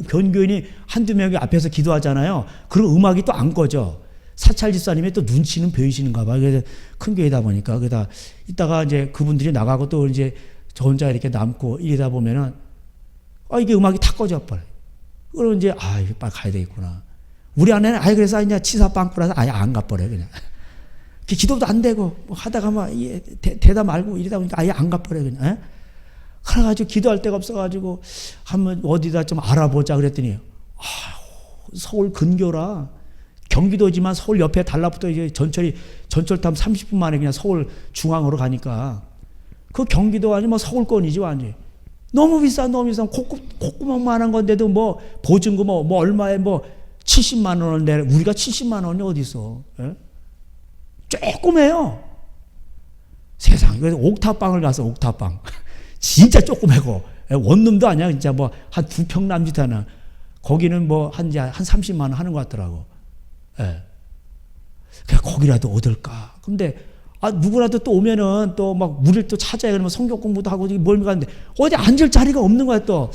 Speaker 1: 변교인이 한두 명이 앞에서 기도하잖아요. 그럼 음악이 또 안 꺼져. 사찰 집사님이 또 눈치는 보이시는가 봐. 그래서 큰 교회다 보니까. 그러다 이따가 이제 그분들이 나가고 또 이제 저 혼자 이렇게 남고 이러다 보면은 이게 음악이 다 꺼져 버려. 그럼 이제 이거 빨리 가야 되겠구나. 우리 아내는 그래서 이제 치사 빵꾸라서 아예 안 가버려 그냥. 기도도 안 되고 뭐 하다가 막 대답 말고 이러다 보니까 아예 안 가버려 그냥. 그래가지고 기도할 데가 없어가지고 한번 어디다 좀 알아보자 그랬더니 서울 근교라 경기도지만 서울 옆에 달라붙어 이제 전철 타면 30분 만에 그냥 서울 중앙으로 가니까 그 경기도 아니 뭐 서울권이지 완전히 너무 비싸 콧구멍만한 건데도 뭐 보증금 뭐 얼마에 뭐 70만 원을 내 우리가 70만 원이 어디 있어? 예? 조그매요. 세상 그래서 옥탑방을 가서 옥탑방. 진짜 조그매고 원룸도 아니야. 진짜 뭐 한 2평 남짓 하나. 거기는 뭐 한 30만 원 하는 것 같더라고. 예. 그냥 거기라도 얻을까. 근데 누구라도 또 오면은 또 막 우리를 또 찾아야 그러면 성경 공부도 하고 뭘 가는데 어디 앉을 자리가 없는 거야 또.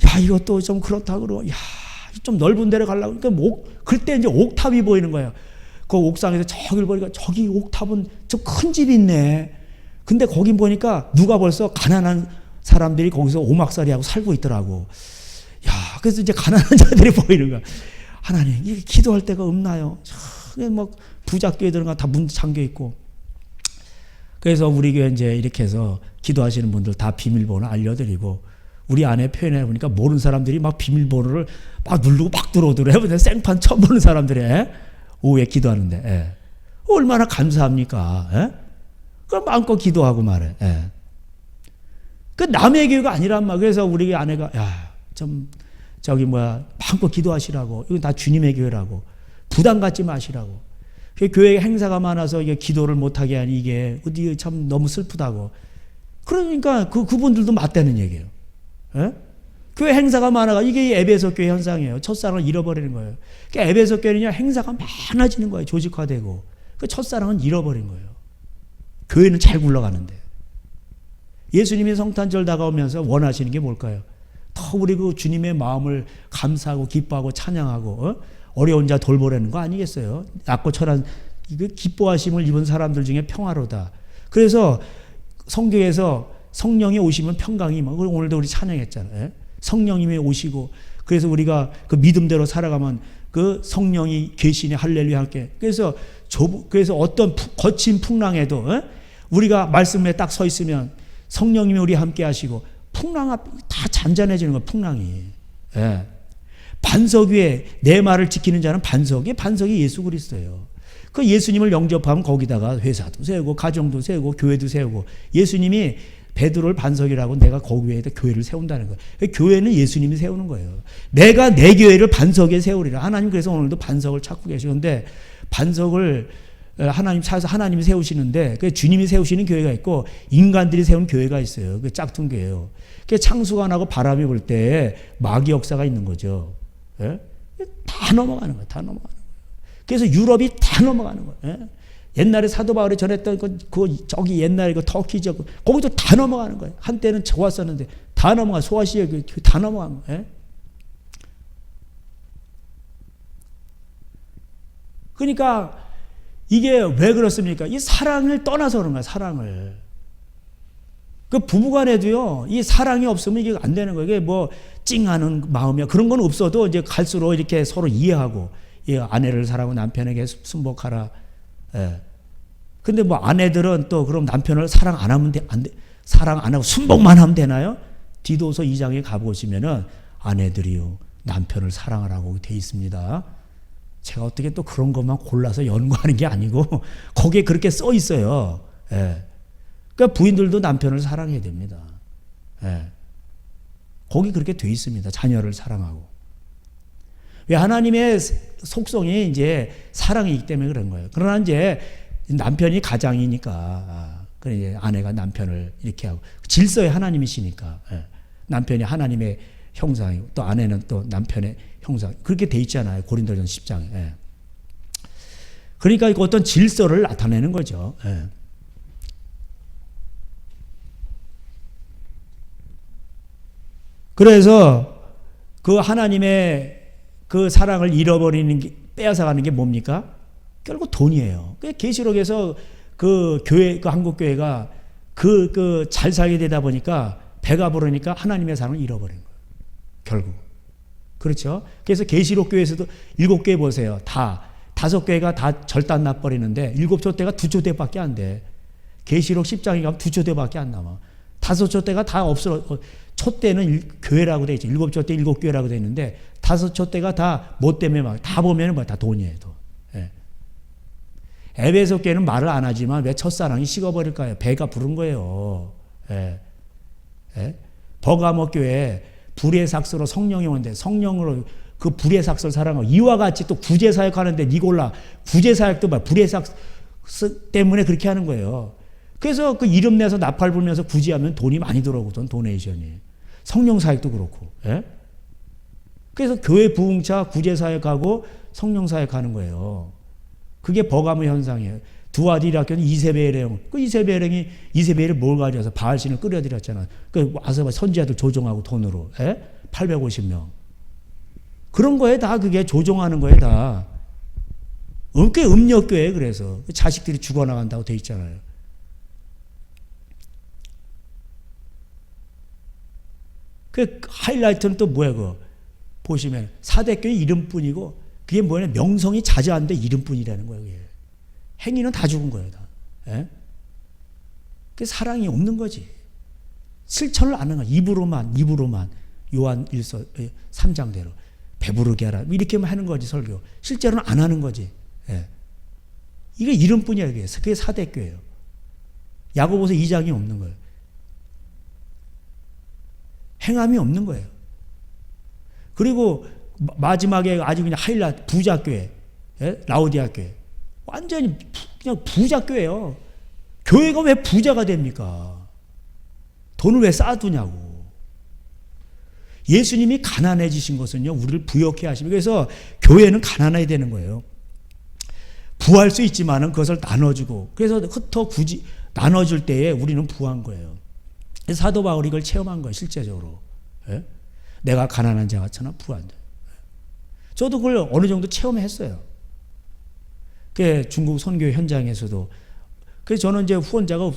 Speaker 1: 야 이것도 좀 그렇다 그러고 좀 넓은 데로 가려고 그러니까 그때 이제 옥탑이 보이는 거예요. 그 옥상에서 저길 보니까 저기 옥탑은 좀 큰 집이 있네. 근데 거긴 보니까 누가 벌써 가난한 사람들이 거기서 오막살이하고 살고 있더라고. 그래서 이제 가난한 자들이 보이는 거야. 하나님, 이게 기도할 데가 없나요? 뭐 부자 교회들은 다 문 잠겨 있고. 그래서 우리 교회 이제 이렇게 해서 기도하시는 분들 다 비밀번호 알려드리고 우리 안에 표현해 보니까 모르는 사람들이 막 비밀번호를 막 누르고 막 들어오더래요. 생판 처음 보는 사람들이 오후에 기도하는데 얼마나 감사합니까? 그럼 마음껏 기도하고 말해. 그 남의 교회가 아니란 말. 그래서 우리 아내가 마음껏 기도하시라고. 이건 다 주님의 교회라고. 부담 갖지 마시라고. 교회에 행사가 많아서 이게 기도를 못하게 하니 이게 어디 참 너무 슬프다고. 그러니까 그분들도 맞다는 얘기예요. 교회 행사가 많아가 이게 에베소 교회 현상이에요. 첫사랑을 잃어버리는 거예요. 그러니까 에베소 교회는요 행사가 많아지는 거예요. 조직화되고 그 첫사랑은 잃어버린 거예요. 교회는 잘 굴러가는데. 예수님이 성탄절 다가오면서 원하시는 게 뭘까요? 더 우리 그 주님의 마음을 감사하고 기뻐하고 찬양하고 어려운 자 돌보라는 거 아니겠어요? 낮고 철한 기뻐하심을 입은 사람들 중에 평화로다. 그래서 성경에서 성령이 오시면 평강이 임하고 오늘도 우리 찬양했잖아요. 성령님이 오시고 그래서 우리가 그 믿음대로 살아가면 그 성령이 계시네 할렐루야 함께. 그래서 어떤 거친 풍랑에도 우리가 말씀에 딱 서 있으면 성령님이 우리 함께 하시고 풍랑 다 잔잔해지는 거야. 풍랑이. 반석 위에 내 말을 지키는 자는 반석이 예수 그리스도예요. 그 예수님을 영접하면 거기다가 회사도 세우고 가정도 세우고 교회도 세우고 예수님이 베드로를 반석이라고 내가 거기 위에다 교회를 세운다는 거예요. 교회는 예수님이 세우는 거예요. 내가 내 교회를 반석에 세우리라. 하나님 그래서 오늘도 반석을 찾고 계시는데 반석을 하나님 찾아서 하나님이 세우시는데 그 주님이 세우시는 교회가 있고 인간들이 세운 교회가 있어요. 그 짝퉁 교회예요. 그 창수가 나고 바람이 불 때 마귀 역사가 있는 거죠. 다 넘어가는 거예요. 다 넘어가는 거예요. 그래서 유럽이 다 넘어가는 거예요. 옛날에 사도 바울이 전했던 저기 옛날에 그 터키 지역 거기도 다 넘어가는 거예요. 한때는 좋았었는데 다 넘어가. 소아시아 다 넘어간 거예요. 그러니까 이게 왜 그렇습니까? 이 사랑을 떠나서 그런 거야. 사랑을. 그 부부간에도요, 이 사랑이 없으면 이게 안 되는 거예요. 이게 뭐 찡하는 마음이야. 그런 건 없어도 이제 갈수록 이렇게 서로 이해하고, 이 아내를 사랑하고 남편에게 순복하라. 예. 근데 뭐 아내들은 또 그럼 남편을 사랑 안 하면 안 돼. 사랑 안 하고 순복만 하면 되나요? 디도서 2장에 가보시면은 아내들이요, 남편을 사랑하라고 돼 있습니다. 제가 어떻게 또 그런 것만 골라서 연구하는 게 아니고, 거기에 그렇게 써 있어요. 예. 그러니까 부인들도 남편을 사랑해야 됩니다. 예. 거기 그렇게 돼 있습니다. 자녀를 사랑하고. 왜 하나님의 속성이 이제 사랑이기 때문에 그런 거예요. 그러나 이제 남편이 가장이니까, 그래 아내가 남편을 이렇게 하고, 질서의 하나님이시니까, 예. 남편이 하나님의 형상이고 또 아내는 또 남편의 형상, 그렇게 돼 있잖아요. 고린도전서 10장에. 예. 그러니까 어떤 질서를 나타내는 거죠. 예. 그래서 그 하나님의 그 사랑을 잃어버리는 게, 빼앗아가는 게 뭡니까? 결국 돈이에요. 계시록에서 그 교회, 그 한국 교회가 잘 살게 되다 보니까 배가 부르니까 하나님의 사랑을 잃어버린 거예요. 결국. 그렇죠? 그래서 계시록 교회에서도 7교회 보세요. 다 5교회가 다 절단 나버리는데 7촛대가 2촛대밖에 안 돼. 계시록 10장에 가면 2촛대밖에 안 남아. 5촛대가 다 없어. 촛대는 교회라고 돼 있죠. 7촛대 7교회라고 돼 있는데 5촛대가 다 뭐 때문에 막 다 보면은 뭐 다 돈이에요. 돈. 예. 에베소 교회는 말을 안 하지만 왜 첫사랑이 식어버릴까요? 배가 부른 거예요. 예. 예? 버가모 교회 불의 삭스로 성령이 오는데 성령으로 그 불의 삭스를 사랑하고 이와 같이 또 구제 사역하는데 니골라 구제 사역도 봐 불의 삭스 때문에 그렇게 하는 거예요. 그래서 그 이름 내서 나팔 불면서 구제하면 돈이 많이 들어오거든. 도네이션이. 성령 사역도 그렇고. 예? 그래서 교회 부흥차 구제 사역하고 성령 사역하는 거예요. 그게 버가모 현상이에요. 두아디라 학교는 이세벨의 그 이세벨이 뭘 가져와서 바알신을 끌어들였잖아. 그 와서 선지자들 조종하고 돈으로. 예? 850명. 그런 거에 다 그게 조종하는 거에 다. 꽤 음력교회 그래서 자식들이 죽어나간다고 돼 있잖아요. 그 하이라이트는 또 뭐야 그거. 보시면 사대교회 이름뿐이고 그게 뭐냐 명성이 자자한데 이름뿐이라는 거예요. 그게. 행위는 다 죽은 거예요. 다. 예? 그 사랑이 없는 거지. 실천을 안 하는 거야. 입으로만 요한 1서 3장대로 배부르게 하라. 이렇게만 하는 거지 설교. 실제로는 안 하는 거지. 예. 이게 이름뿐이야. 그게 사대교예요. 야고보서 2장이 없는 거예요. 행함이 없는 거예요. 그리고 마지막에 아주 그냥 하이라이트 부자교회, 예? 라오디아 교회. 완전히 그냥 부자교회예요. 교회가 왜 부자가 됩니까? 돈을 왜 쌓아두냐고. 예수님이 가난해지신 것은요, 우리를 부욕해 하시면 그래서 교회는 가난해야 되는 거예요. 부할 수 있지만은 그것을 나눠주고 그래서 흩어 굳이 나눠줄 때에 우리는 부한 거예요. 사도 바울이 이걸 체험한 거예요, 실제적으로. 예? 내가 가난한 자 같으나 부한다. 저도 그걸 어느 정도 체험했어요. 그 중국 선교 현장에서도. 그래서 저는 이제 후원자가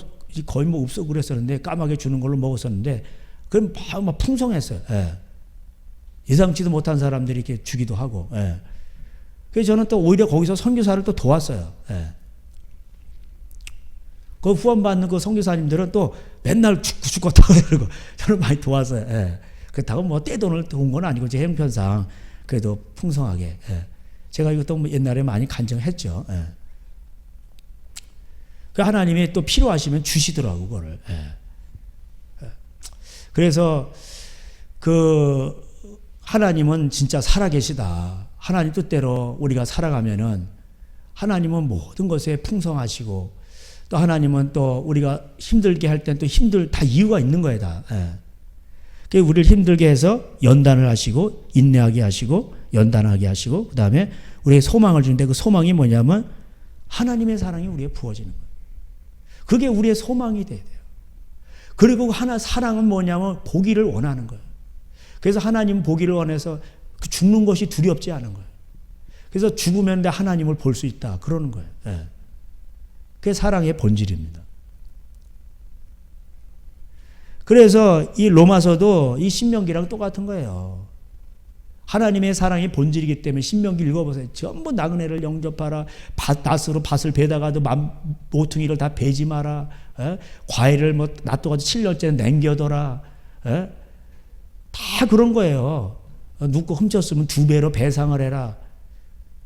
Speaker 1: 거의 뭐 없어 그랬었는데 까마귀 주는 걸로 먹었었는데 그럼 막 풍성했어요. 예. 예상치도 못한 사람들이 이렇게 주기도 하고. 예. 그래서 저는 또 오히려 거기서 선교사를 또 도왔어요. 예. 그 후원받는 그 선교사님들은 또 맨날 죽었다고 그러고 저는 많이 도왔어요. 예. 그렇다고 뭐 떼돈을 도운 건 아니고 제 형편상 그래도 풍성하게. 예. 제가 이것도 뭐 옛날에 많이 간증했죠. 예. 그 하나님이 또 필요하시면 주시더라고 그거를. 예. 그래서 그 하나님은 진짜 살아계시다. 하나님 뜻대로 우리가 살아가면은 하나님은 모든 것에 풍성하시고 또 하나님은 또 우리가 힘들게 할 땐 또 다 이유가 있는 거예요, 다. 예. 그래서 우리를 힘들게 해서 연단을 하시고 인내하게 하시고 연단하게 하시고 그 다음에 우리에게 소망을 주는데 그 소망이 뭐냐면 하나님의 사랑이 우리에 부어지는 거예요. 그게 우리의 소망이 돼야 돼요. 그리고 사랑은 뭐냐면 보기를 원하는 거예요. 그래서 하나님 보기를 원해서 죽는 것이 두렵지 않은 거예요. 그래서 죽으면 내 하나님을 볼 수 있다. 그러는 거예요. 예. 그게 사랑의 본질입니다. 그래서 이 로마서도 이 신명기랑 똑같은 거예요. 하나님의 사랑이 본질이기 때문에 신명기 읽어보세요. 전부 나그네를 영접하라. 낫으로 밭을 베다가도 모퉁이를 다 베지 마라. 과일을 뭐 놔둬가지고 7년째 남겨둬라. 다 그런 거예요. 누구 훔쳤으면 2배로 배상을 해라.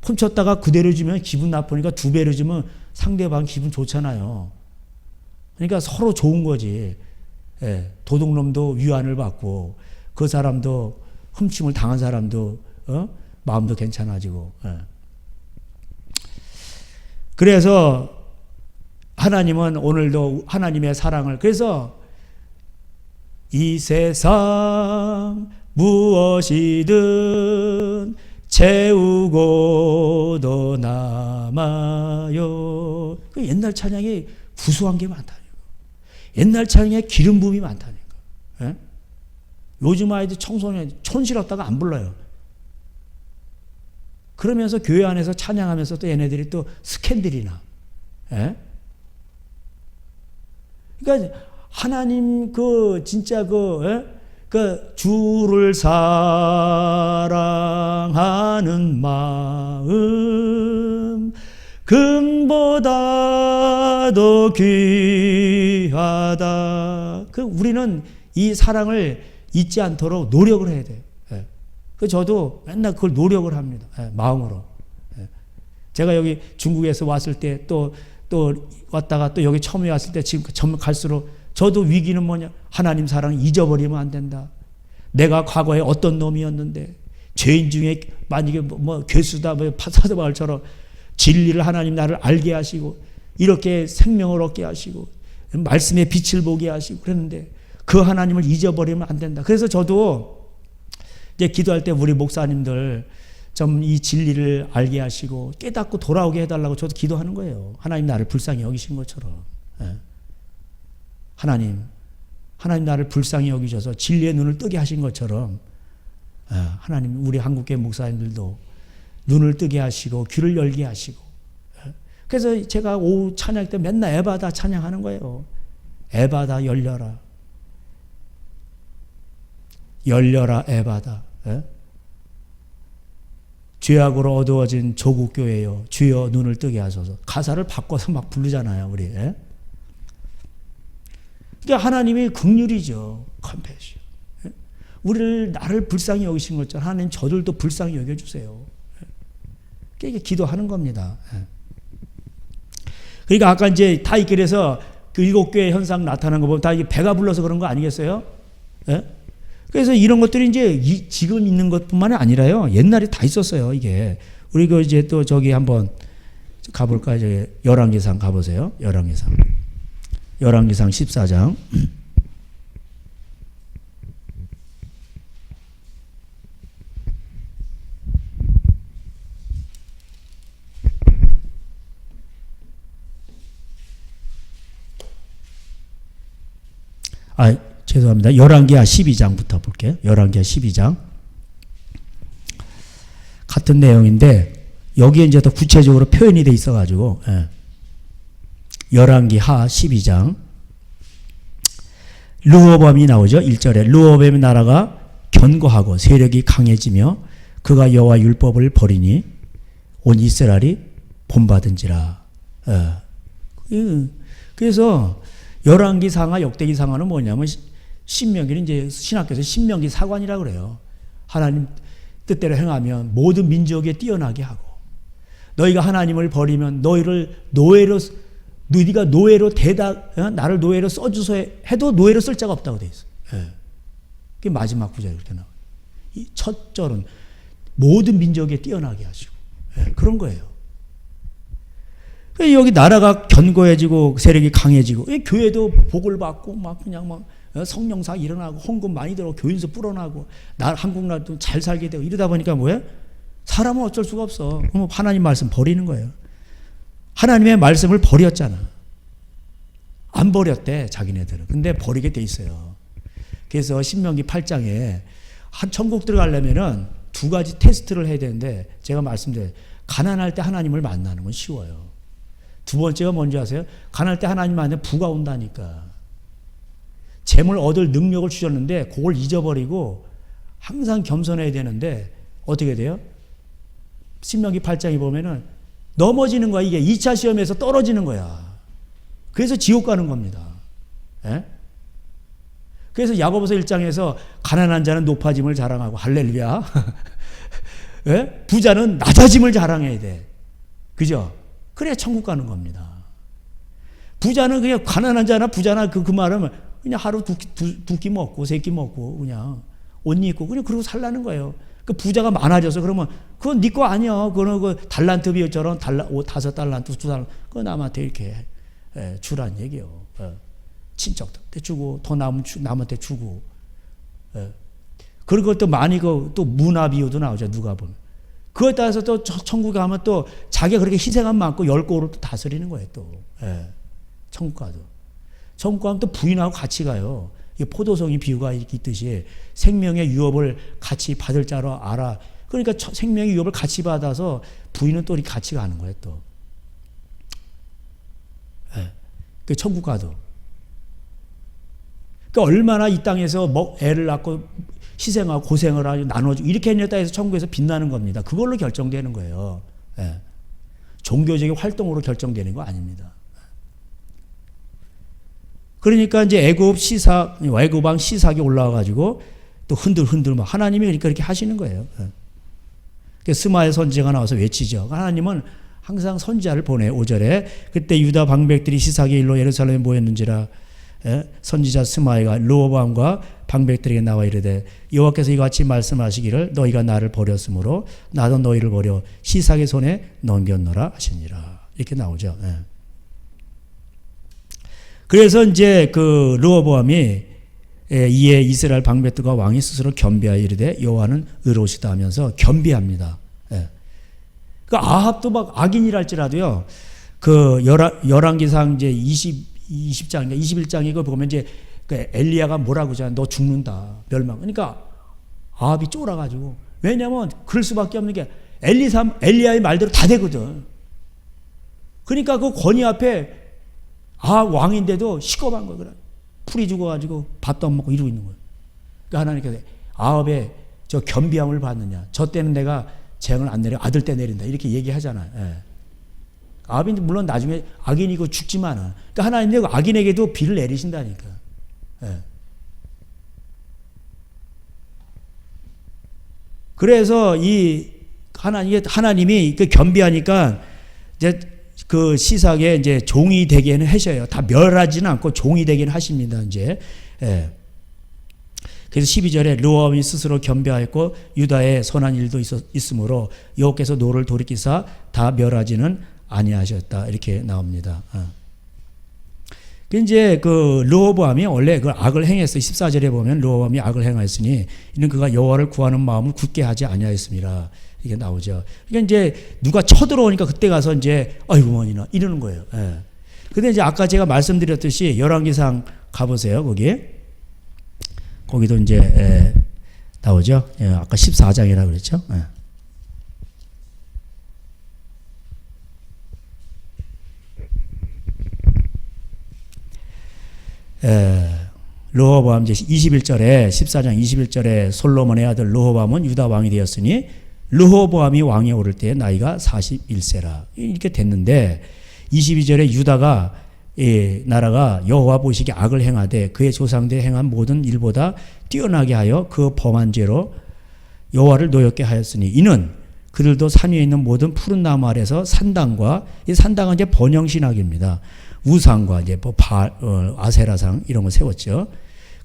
Speaker 1: 훔쳤다가 그대로 주면 기분 나쁘니까 2배로 주면 상대방 기분 좋잖아요. 그러니까 서로 좋은 거지. 도둑놈도 위안을 받고 그 사람도 훔침을 당한 사람도 마음도 괜찮아지고. 그래서 하나님은 오늘도 하나님의 사랑을, 그래서 이 세상 무엇이든 채우고 남아요. 그 옛날 찬양이 구수한 게 많다니까. 옛날 찬양에 기름 부음이 많다니까. 요즘 아이들 청소년 촌스럽다가 안 불러요. 그러면서 교회 안에서 찬양하면서 또 얘네들이 또 스캔들이나. 그러니까 하나님 진짜 주를 사랑하는 마음 금보다 더 귀하다. 우리는 이 사랑을 잊지 않도록 노력을 해야 돼요. 저도 맨날 그걸 노력을 합니다. 마음으로. 제가 여기 중국에서 왔을 때 또 왔다가 또 여기 처음에 왔을 때 지금 점점 갈수록 저도 위기는 뭐냐? 하나님 사랑 잊어버리면 안 된다. 내가 과거에 어떤 놈이었는데 죄인 중에 만약에 뭐 괴수다 사도바울처럼 진리를 하나님 나를 알게 하시고 이렇게 생명을 얻게 하시고 말씀의 빛을 보게 하시고 그랬는데 그 하나님을 잊어버리면 안 된다. 그래서 저도 이제 기도할 때 우리 목사님들 좀 이 진리를 알게 하시고 깨닫고 돌아오게 해달라고 저도 기도하는 거예요. 하나님 나를 불쌍히 여기신 것처럼. 하나님 나를 불쌍히 여기셔서 진리의 눈을 뜨게 하신 것처럼 하나님 우리 한국교회 목사님들도 눈을 뜨게 하시고 귀를 열게 하시고. 그래서 제가 오후 찬양 때 맨날 에바다 찬양하는 거예요. 에바다 열려라. 열려라 에바다. 죄악으로 어두워진 조국교회여 주여 눈을 뜨게 하소서. 가사를 바꿔서 막 부르잖아요 우리. 그러니까 하나님이 긍휼이죠. 컴패션. 우리를 나를 불쌍히 여기신 것처럼 하나님 저들도 불쌍히 여겨주세요. 이게 기도하는 겁니다. 그러니까 아까 이제 타이길에서 그 7교회 현상 나타난 거 보면 다 이게 배가 불러서 그런 거 아니겠어요? 그래서 이런 것들이 이제 지금 있는 것뿐만이 아니라요. 옛날에 다 있었어요. 이게 우리 이제 또 저기 한번 가볼까요? 저기 열왕기상 가보세요. 열왕기상 14장. 죄송합니다. 열왕기하 12장부터 볼게요. 열왕기하 12장. 같은 내용인데 여기에 이제 더 구체적으로 표현이 돼 있어가지고 열왕기하 12장 르호보암이 나오죠. 1절에 르호보암의 나라가 견고하고 세력이 강해지며 그가 여호와 율법을 버리니 온 이스라엘이 본받은지라. 그래서 열왕기상하 역대기상하는 뭐냐면 신명기는 이제 신학교에서 신명기 사관이라고 그래요. 하나님 뜻대로 행하면 모든 민족에 뛰어나게 하고 너희가 하나님을 버리면 너희가 노예로 나를 노예로 써주소 해도 노예로 쓸 자가 없다고 돼 있어. 그게 마지막 구절이 그렇게 나와요. 이 첫 절은 모든 민족에 뛰어나게 하시고 그런 거예요. 여기 나라가 견고해지고 세력이 강해지고 교회도 복을 받고 막 그냥 막 성령사 일어나고 헌금 많이 들어오고 교인수 불어나고 한국 나라도 잘 살게 되고 이러다 보니까 뭐예요? 사람은 어쩔 수가 없어. 하나님 말씀 버리는 거예요. 하나님의 말씀을 버렸잖아. 안 버렸대 자기네들은. 근데 버리게 돼 있어요. 그래서 신명기 8장에 천국 들어가려면은 2가지 테스트를 해야 되는데 제가 말씀드려요. 가난할 때 하나님을 만나는 건 쉬워요. 2번째가 뭔지 아세요? 가난할 때 하나님 만나면 부가 온다니까. 재물 얻을 능력을 주셨는데 그걸 잊어버리고 항상 겸손해야 되는데 어떻게 돼요? 신명기 8장에 보면은 넘어지는 거야. 이게 2차 시험에서 떨어지는 거야. 그래서 지옥 가는 겁니다. 예? 그래서 야고보서 1장에서 가난한 자는 높아짐을 자랑하고 할렐루야. 예? 부자는 낮아짐을 자랑해야 돼. 그죠? 그래야 천국 가는 겁니다. 부자는 그냥 가난한 자나 부자나 그 말은 그냥 하루 두 끼 먹고 세 끼 먹고 그냥 옷 입고 그냥 그러고 살라는 거예요. 그 부자가 많아져서 그러면 그건 네 거 아니야. 그거는 그 달란트 비유처럼 5달란트 2달란트 그거 남한테 이렇게 주란 얘기요. 친척한테 주고 더 남한테 주고. 그리고 또 많이 또 문화 비유도 나오죠. 누가 보면. 그거에 따라서 또 천국에 가면 또 자기가 그렇게 희생한 만큼 10고를 또 다스리는 거예요. 또. 천국 가도. 천국 가면 또 부인하고 같이 가요. 이 포도송이 비유가 있듯이 생명의 유업을 같이 받을 자로 알아. 그러니까 생명의 유업을 같이 받아서 부인은 또 이렇게 같이 가는 거예요. 또. 그 천국 가도. 그러니까 얼마나 이 땅에서 애를 낳고 희생하고 고생을 하고 나눠주고 이렇게 했냐에 따라서 천국에서 빛나는 겁니다. 그걸로 결정되는 거예요. 종교적인 활동으로 결정되는 거 아닙니다. 그러니까 이제 애굽왕 시삭이 올라와가지고 또 흔들 막 하나님이 그러니까 그렇게 하시는 거예요. 스마엘 선지자가 나와서 외치죠. 하나님은 항상 선지자를 보내 5절에 그때 유다 방백들이 시삭의 일로 예루살렘에 모였는지라 선지자 스마엘가 르호보암과 방백들에게 나와 이르되 여호와께서 이같이 말씀하시기를 너희가 나를 버렸으므로 나도 너희를 버려 시삭의 손에 넘겼노라 하시니라. 이렇게 나오죠. 그래서 이제 그 르호보암이 이에 이스라엘 방백들과 왕이 스스로 겸비하여 이르되 여호와는 의로우시다 하면서 겸비합니다. 그 아합도 막 악인이랄지라도요. 그 열왕기상 이제 20장, 21장 이거 보면 이제 그 엘리야가 뭐라고 하잖아. 너 죽는다. 멸망. 그러니까 아합이 쫄아가지고. 왜냐면 그럴 수밖에 없는 게 엘리야의 말대로 다 되거든. 그러니까 그 권위 앞에 왕인데도 시겁한 거야. 그래. 풀이 죽어가지고 밥도 안 먹고 이러고 있는 거예요. 그러니까 하나님께서 아합의 저 겸비함을 받느냐. 저 때는 내가 재앙을 안 내려 아들 때 내린다. 이렇게 얘기하잖아요. 아합이 물론 나중에 악인이고 죽지만은 그러니까 하나님이 악인에게도 비를 내리신다니까. 그래서 이 하나님이 그 겸비하니까 이제 그 시삭에 이제 종이 되게는 하셔요. 다 멸하지는 않고 종이 되게는 하십니다. 이제. 그래서 12절에 르호보암이 스스로 겸비하였고 유다에 선한 일도 있으므로 여호와께서 노를 돌이키사 다 멸하지는 아니하셨다. 이렇게 나옵니다. 이제 그 르호보암이 원래 그 악을 행했어요. 14절에 보면 르호보암이 악을 행하였으니 이는 그가 여호와를 구하는 마음을 굳게 하지 아니하였습니다. 이게 나오죠. 그러니까 이제 누가 쳐들어오니까 그때 가서 이제 아이고 뭐니나 이러는 거예요. 근데 이제 아까 제가 말씀드렸듯이 열왕기상 가보세요. 거기도 이제 나오죠. 아까 14장이라고 그랬죠. 르호보암 이제 21절에 14장 21절에 솔로몬의 아들 르호보암은 유다 왕이 되었으니 르호보암이 왕에 오를 때 나이가 41세라 이렇게 됐는데 22절에 유다가 나라가 여호와 보시기에 악을 행하되 그의 조상들이 행한 모든 일보다 뛰어나게 하여 그 범한 죄로 여호와를 노엽게 하였으니 이는 그들도 산 위에 있는 모든 푸른 나무 아래서 산당과 이 산당은 이제 번영신학입니다. 우상과 이제 아세라상 이런 거 세웠죠.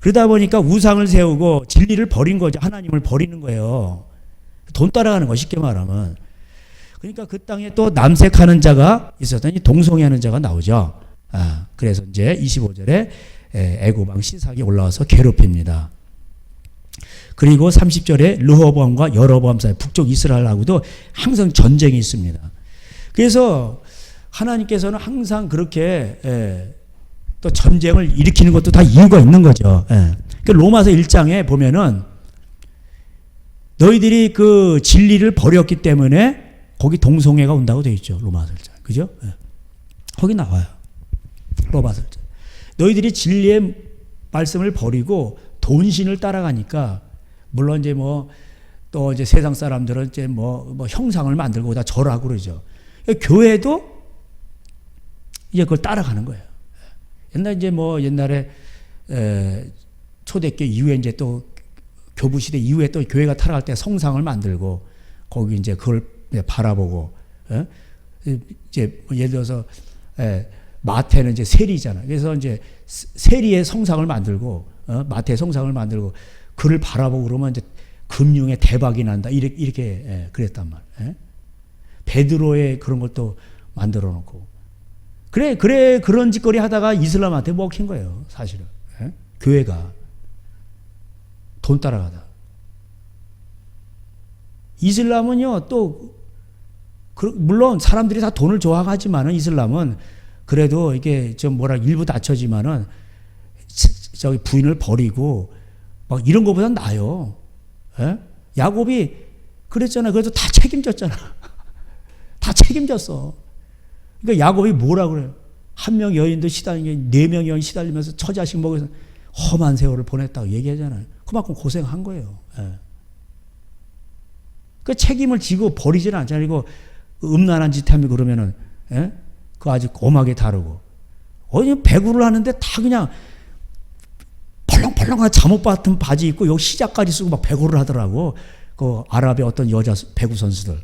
Speaker 1: 그러다 보니까 우상을 세우고 진리를 버린 거죠. 하나님을 버리는 거예요. 돈 따라가는 거 쉽게 말하면. 그러니까 그 땅에 또 남색하는 자가 있었더니 동성애하는 자가 나오죠. 그래서 이제 25절에 애굽왕 시삭이 올라와서 괴롭힙니다. 그리고 30절에 르호보암과 여로보암 사이 북쪽 이스라엘하고도 항상 전쟁이 있습니다. 그래서 하나님께서는 항상 그렇게 또 전쟁을 일으키는 것도 다 이유가 있는 거죠. 로마서 1장에 보면은 너희들이 그 진리를 버렸기 때문에 거기 동성애가 온다고 되어 있죠. 로마서 1장. 그죠? 거기 나와요. 로마서 1장. 너희들이 진리에 말씀을 버리고 돈신을 따라가니까, 물론 이제 뭐 또 이제 세상 사람들은 이제 뭐 형상을 만들고 다 절하고 그러죠. 교회도 이제 그걸 따라가는 거예요. 옛날에 초대교 이후에 이제 또 교부 시대 이후에 또 교회가 타락할 때 성상을 만들고 거기 이제 그걸 바라보고, 이제 예를 들어서 마태는 이제 세리잖아. 그래서 이제 세리의 성상을 만들고, 마태의 성상을 만들고 그를 바라보고 그러면 이제 금융에 대박이 난다. 이렇게 그랬단 말이에요. 베드로의 그런 것도 만들어 놓고. 그래 그런 짓거리 하다가 이슬람한테 먹힌 거예요, 사실은. 교회가 돈 따라가다. 이슬람은요, 또 물론 사람들이 다 돈을 좋아하지만은 이슬람은 그래도 이게 좀 일부 다쳐지만은 저기 부인을 버리고 막 이런 것보단 나아요. 야곱이 그랬잖아. 그래도 다 책임졌잖아. 다 책임졌어. 그러니까 야곱이 뭐라 그래요? 한 명 여인도 시달리면 4명 여인 시달리면서 처자식 먹여서 험한 세월을 보냈다고 얘기하잖아요. 그만큼 고생한 거예요. 그 책임을 지고 버리지는 않잖아요. 그리고 음란한 짓 하면 그러면은, 그거 아주 엄하게 다루고. 배구를 하는데 다 그냥 펄렁펄렁한 잠옷 같은 바지 입고 여기 시작까지 쓰고 막 배구를 하더라고. 그 아랍의 어떤 여자 배구 선수들.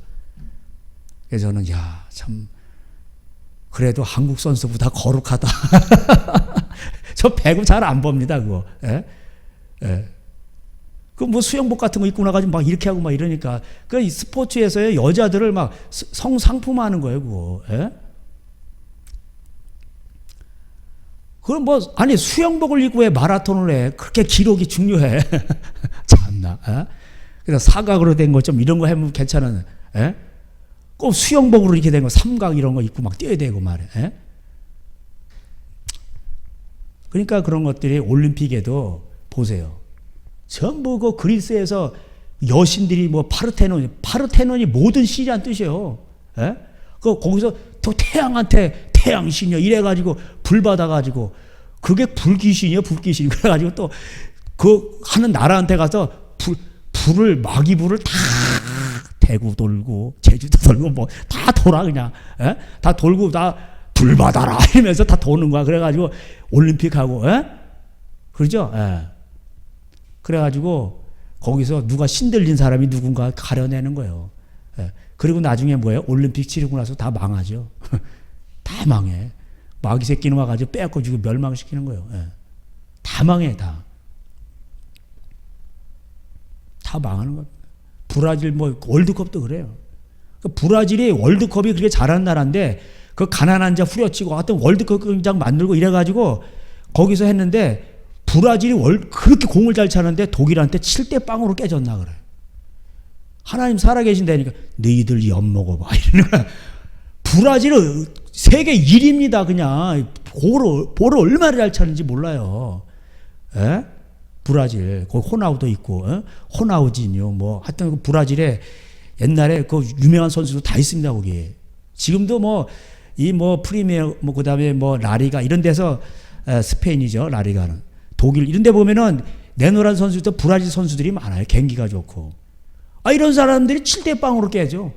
Speaker 1: 그래서 저는 참 그래도 한국 선수보다 거룩하다. 저 배구 잘 안 봅니다, 그거. 그 뭐 수영복 같은 거 입고 나가지고 막 이렇게 하고 막 이러니까 그 스포츠에서의 여자들을 막 성상품화하는 거예요, 그거. 그럼 아니 수영복을 입고 왜 마라톤을 해? 그렇게 기록이 중요해. 참나. 그래서 사각으로 된 거 좀 이런 거 하면 괜찮은. 꼭 수영복으로 이렇게 된 거 삼각 이런 거 입고 막 뛰어야 되고 말해. 그러니까 그런 것들이 올림픽에도 보세요. 전부 그 그리스에서 여신들이 파르테논이 모든 신이란 뜻이에요. 거기서 또 태양한테 태양신이요 이래가지고 불 받아가지고 그게 불귀신이요 불귀신. 그래가지고 또 그 하는 나라한테 가서 마기불을 다 대구 돌고 제주도 돌고 뭐 다 돌아 그냥. 다 돌고 다 불 받아라 이러면서 다 도는 거야. 그래가지고 올림픽하고 그러죠. 그래가지고 거기서 누가 신들린 사람이 누군가 가려내는 거예요. 그리고 나중에 뭐예요? 올림픽 치르고 나서 다 망하죠. 다 망해. 마귀 새끼는 와가지고 빼앗고 주고 멸망시키는 거예요. 다 망해, 다. 다 망하는 거예요. 브라질 월드컵도 그래요. 브라질이 월드컵이 그렇게 잘하는 나라인데 그 가난한 자 후려치고 하여튼 월드컵 경기장 만들고 이래가지고 거기서 했는데 브라질이 그렇게 공을 잘 차는데 독일한테 7대0으로 깨졌나 그래. 하나님 살아계신다니까 너희들 엿먹어봐 이러는 거야. 브라질은 세계 1위입니다. 그냥 볼을 얼마나 잘 차는지 몰라요. 브라질 거기 호나우도 있고 호나우지뇨 하여튼 그 브라질에 옛날에 그 유명한 선수도 다 있습니다. 거기 지금도 프리미어 그다음에 라리가 이런 데서 스페인이죠. 라리가는 독일 이런 데 보면은 내노란 선수도 브라질 선수들이 많아요. 경기가 좋고. 이런 사람들이 7대0으로 깨죠.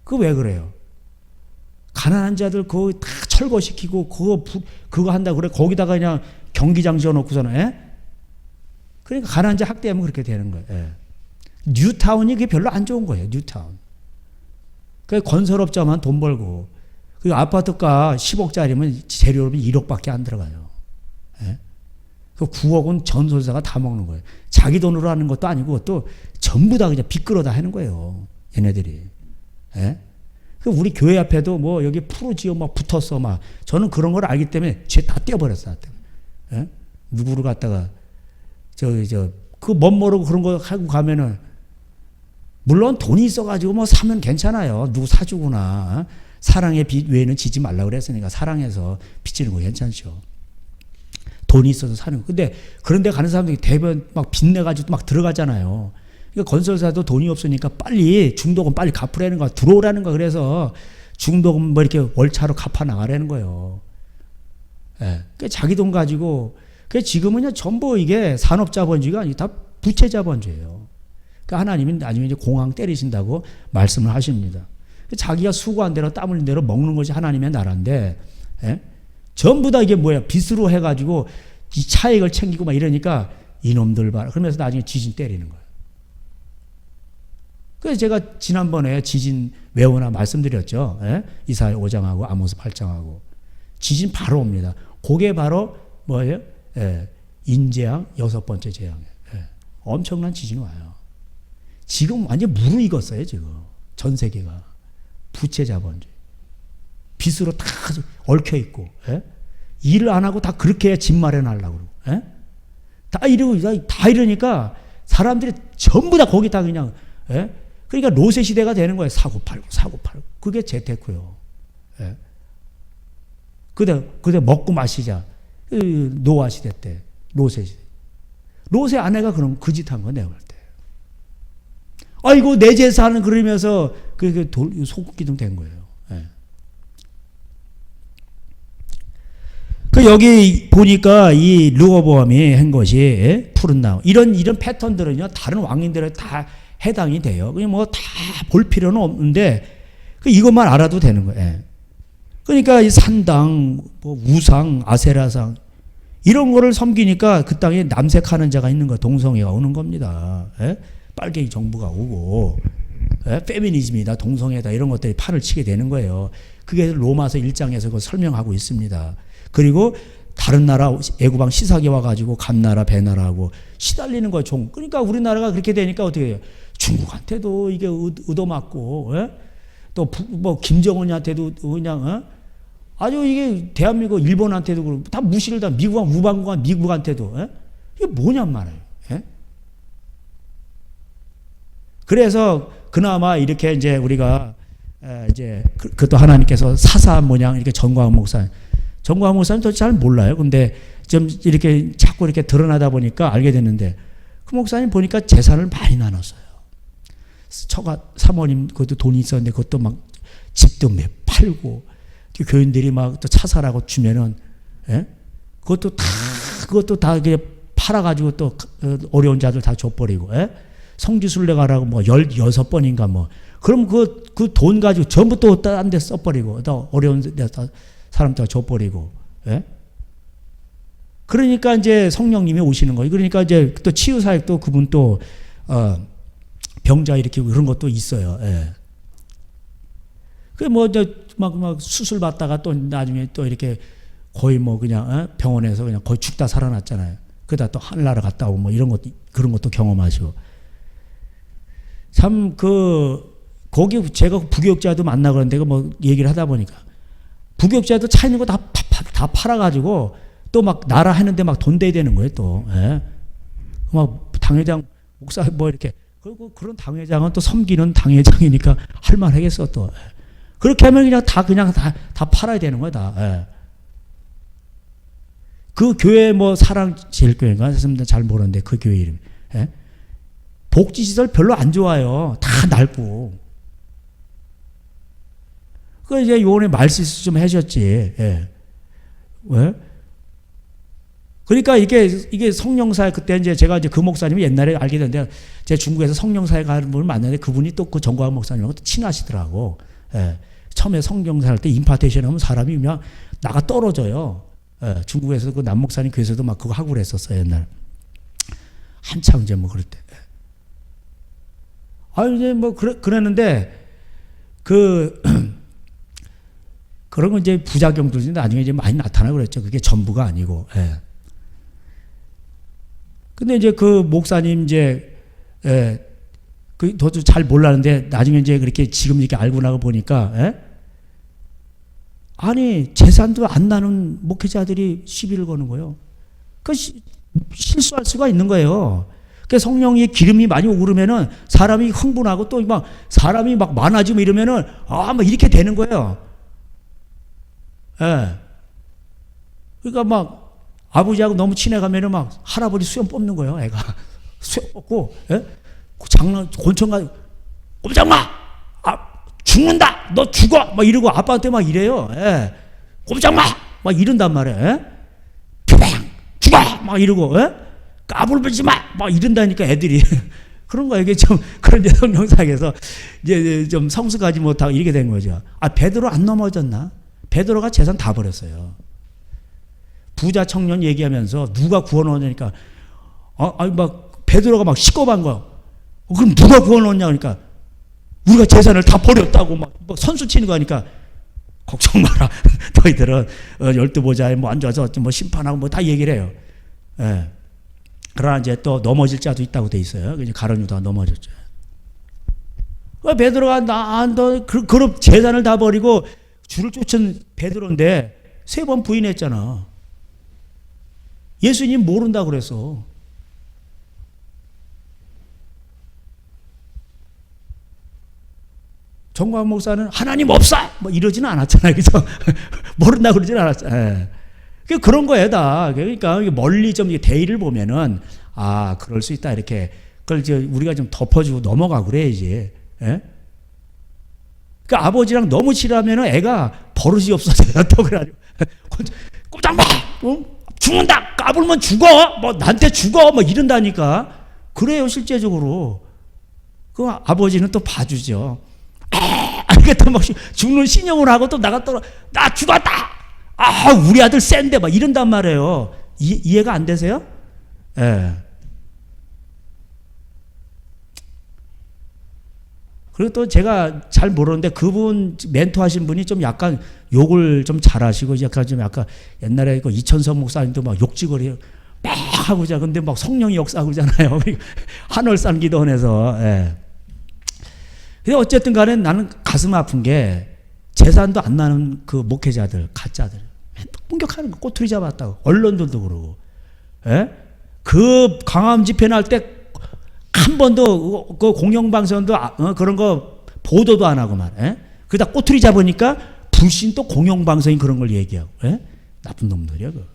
Speaker 1: 그 왜 그래요? 가난한 자들 그거 다 철거시키고 그거 한다 그래. 거기다가 그냥 경기장 지어놓고서는 그러니까 가난한 자 학대하면 그렇게 되는 거예요. 뉴타운이 그게 별로 안 좋은 거예요. 뉴타운. 그 건설업자만 돈 벌고 그 아파트가 10억짜리면 재료비 1억밖에 안 들어가요. 그 9억은 전설사가 다 먹는 거예요. 자기 돈으로 하는 것도 아니고 또 전부 다 그냥 빚 끌어다 하는 거예요. 얘네들이. 우리 교회 앞에도 여기 푸르지오 붙었어 저는 그런 걸 알기 때문에 쟤 다 떼어버렸어. 누구를 갖다가 그 멋모르고 그런 거 하고 가면은 물론 돈이 있어가지고 사면 괜찮아요. 누구 사주구나. 사랑의 빚 외에는 지지 말라 그랬으니까 사랑해서 빚지는 거 괜찮죠. 돈이 있어서 사는 거. 근데 그런 데 가는 사람들이 대부분 빚내가지고 들어가잖아요. 그러니까 건설사도 돈이 없으니까 빨리 중도금 빨리 갚으라는 거야. 들어오라는 거야. 그래서 중도금 이렇게 월차로 갚아 나가라는 거예요. 예. 그 자기 돈 가지고 그 지금은요 전부 이게 산업자본주의가 아니고 다 부채자본주의예요. 그 하나님이 나중에 이제 공황 때리신다고 말씀을 하십니다. 자기가 수고한 대로 땀 흘린 대로 먹는 것이 하나님의 나라인데 예? 전부 다 이게 뭐야 빚으로 해가지고 이 차익을 챙기고 막 이러니까 이놈들 봐라. 그러면서 나중에 지진 때리는 거예요. 그래서 제가 지난번에 지진 외우나 말씀드렸죠. 예? 이사야 5장하고 아모스 8장하고 지진 바로 옵니다. 그게 바로 뭐예요? 예. 인재앙 6번째 재앙이에요. 예. 엄청난 지진이 와요. 지금 완전 무르익었어요. 지금 전 세계가 부채 자본주의 빚으로 다 얽혀 있고 예? 일을 안 하고 다 그렇게 집 마련하려고 그러고 예? 다 이러니까 사람들이 전부 다 거기 다 그냥 예? 그러니까 로세 시대가 되는 거예요. 사고 팔고 그게 재테크요. 예? 그때 먹고 마시자 노아 시대 때 로세 시대 로세 아내가 그럼 그 짓 한 거 내가 볼 때. 아이고 내 재산은 그러면서 그게 소극기둥 된 거예요. 예. 그 여기 보니까 이 르호보암이 한 것이 푸른 나무 이런 패턴들은요 다른 왕인들에 다 해당이 돼요. 그냥 뭐 다 볼 필요는 없는데 이것만 알아도 되는 거예요. 예. 그러니까 이 산당, 뭐 우상, 아세라상 이런 거를 섬기니까 그 땅에 남색하는 자가 있는 거 동성애가 오는 겁니다. 예? 빨갱이 정부가 오고 예? 페미니즘이다 동성애다 이런 것들이 판을 치게 되는 거예요. 그게 로마서 1장에서 그걸 설명하고 있습니다. 그리고 다른 나라 애구방 시사기 와가지고 감나라 배나라하고 시달리는 거예요. 그러니까 우리나라가 그렇게 되니까 어떻게 해요? 중국한테도 이게 얻어맞고 예? 또 뭐 김정은한테도 그냥 어? 아주 이게 대한민국 일본한테도 그렇고 다 무시를 다 미국한테도 예? 이게 뭐냔 말이에요. 예? 그래서 그나마 이렇게 이제 우리가 이제 그것도 하나님께서 사사 모양 이렇게 전광훈 목사님도 잘 몰라요. 근데 좀 이렇게 자꾸 이렇게 드러나다 보니까 알게 됐는데 그 목사님 보니까 재산을 많이 나눴어요. 처가 사모님 그것도 돈이 있었는데 그것도 막 집도 팔고 교인들이 막 또 차사라고 주면은 예? 그것도 다 이렇게 팔아가지고 또 어려운 자들 다 줘버리고 예? 성지순례 가라고 뭐 16번인가 뭐 그럼 그 돈 가지고 전부 또 딴 데 써버리고 또 어려운 데 사람 다 줘버리고 예? 그러니까 이제 성령님이 오시는 거예요. 그러니까 이제 또 치유사역도 그분 또 병자 일으키고 그런 것도 있어요. 예. 그 뭐 막 수술 받다가 또 나중에 또 이렇게 거의 뭐 그냥 병원에서 그냥 거의 죽다 살아났잖아요. 그러다 또 하늘나라 갔다 오고 뭐 이런 것도 그런 것도 경험하시고 참 거기 제가 부교육자도 만나 그런데 뭐 얘기를 하다 보니까 부교육자도 차 있는 거 다 팔아가지고 또 막 나라 하는데 막 돈 대야 되는 거예요 또. 예. 막 당회장 목사 뭐 이렇게 그리고 그런 당회장은 또 섬기는 당회장이니까 할 만하겠어 또. 그렇게 하면 그냥 다 팔아야 되는 거야 다. 예. 그 교회 뭐 사랑제일교회인가 잘 모르는데 그 교회 이름. 예? 복지시설 별로 안 좋아요. 다 낡고. 그 이제 요번에 말실수 좀 해줬지. 예. 왜? 그러니까 이게 성령사역 그때 이제 제가 이제 그 목사님이 옛날에 알게 됐는데 제가 중국에서 성령사역 하는 분을 만났는데 그분이 또 그 정광훈 목사님하고 또 친하시더라고. 예. 처음에 성령사역 할 때 임파테이션 하면 사람이 그냥 나가 떨어져요. 예. 중국에서 그 남목사님 교회에서도 막 그거 하고 그랬었어요 옛날. 한참 이제 뭐 그럴 때. 이제 뭐 그랬는데 그런 거 이제 부작용들이 나중에 이제 많이 나타나고 그랬죠. 그게 전부가 아니고. 예. 근데 이제 그 목사님 이제 저도 잘 몰랐는데 나중에 이제 그렇게 지금 이렇게 알고 나고 보니까 아니 재산도 안 나는 목회자들이 시비를 거는 거예요. 그 실수할 수가 있는 거예요. 그 성령의 기름이 많이 오르면은 사람이 흥분하고 또 막 사람이 막 많아지고 이러면은 막 이렇게 되는 거예요. 예. 그러니까 막 아버지하고 너무 친해가면은 막 할아버지 수염 뽑는 거예요. 애가 수염 뽑고 곤충 가지고 꼼짝마 죽는다 너 죽어 막 이러고 아빠한테 막 이래요. 예. 꼼짝마 막 이런단 말이에요. 예? 막 이러고, 에? 까불지 마! 막 이런다니까 애들이. 그런 거예요. 이게 좀, 그런 성경상에서 이제 좀 성숙하지 못하고 이렇게 된 거죠. 아, 베드로 안 넘어졌나? 베드로가 재산 다 버렸어요. 부자 청년 얘기하면서 누가 구원하냐니까, 막, 베드로가 막 시겁한 거. 그럼 누가 구원하냐? 그러니까, 우리가 재산을 다 버렸다고 막 선수 치는 거 하니까, 걱정 마라. 너희들은 12보좌에 뭐 앉아서 뭐 심판하고 뭐 다 얘기를 해요. 예. 그러나 이제 또 넘어질 자도 있다고 돼 있어요. 이제 가룟 유다가 넘어졌죠. 베드로가 그럼 재산을 다 버리고 주를 쫓은 베드로인데 3번 부인했잖아. 예수님 모른다 그랬어. 정광 목사는 하나님 없어! 뭐 이러지는 않았잖아요. 그죠? 모른다 그러지는 않았잖아요. 그런 거에 다. 그러니까 멀리 좀 대의를 보면은, 아, 그럴 수 있다. 이렇게. 그걸 이제 우리가 좀 덮어주고 넘어가고 그래야지. 예? 그 아버지랑 너무 싫어하면은 애가 버릇이 없어져요. 또 그래가지고. 꼼짝 마! 죽는다! 까불면 죽어! 뭐, 나한테 죽어! 뭐 이런다니까. 그래요, 실제적으로. 그 아버지는 또 봐주죠. 이게 또 막 죽는 신용을 하고 또 나 죽었다! 아, 우리 아들 센데 막 이런단 말이에요. 이해가 안 되세요? 예. 그리고 또 제가 잘 모르는데 그분 멘토 하신 분이 좀 약간 욕을 좀 잘하시고 약간 옛날에 그 이천성 목사님도 막 욕지거리요. 막 하고 자. 근데 막 성령이 역사하고 잖아요. 한월산 기도원에서. 예. 근데 어쨌든 간에 나는 가슴 아픈 게 재산도 안 나는 그 목회자들, 가짜들. 공격하는 거, 꼬투리 잡았다고. 언론들도 그러고. 예? 그 강암 집회 날 때 한 번도 그 공영방송도 그런 거 보도도 안 하고 말. 예? 그다 꼬투리 잡으니까 불신 또 공영방송이 그런 걸 얘기하고. 예? 나쁜 놈들이야, 그.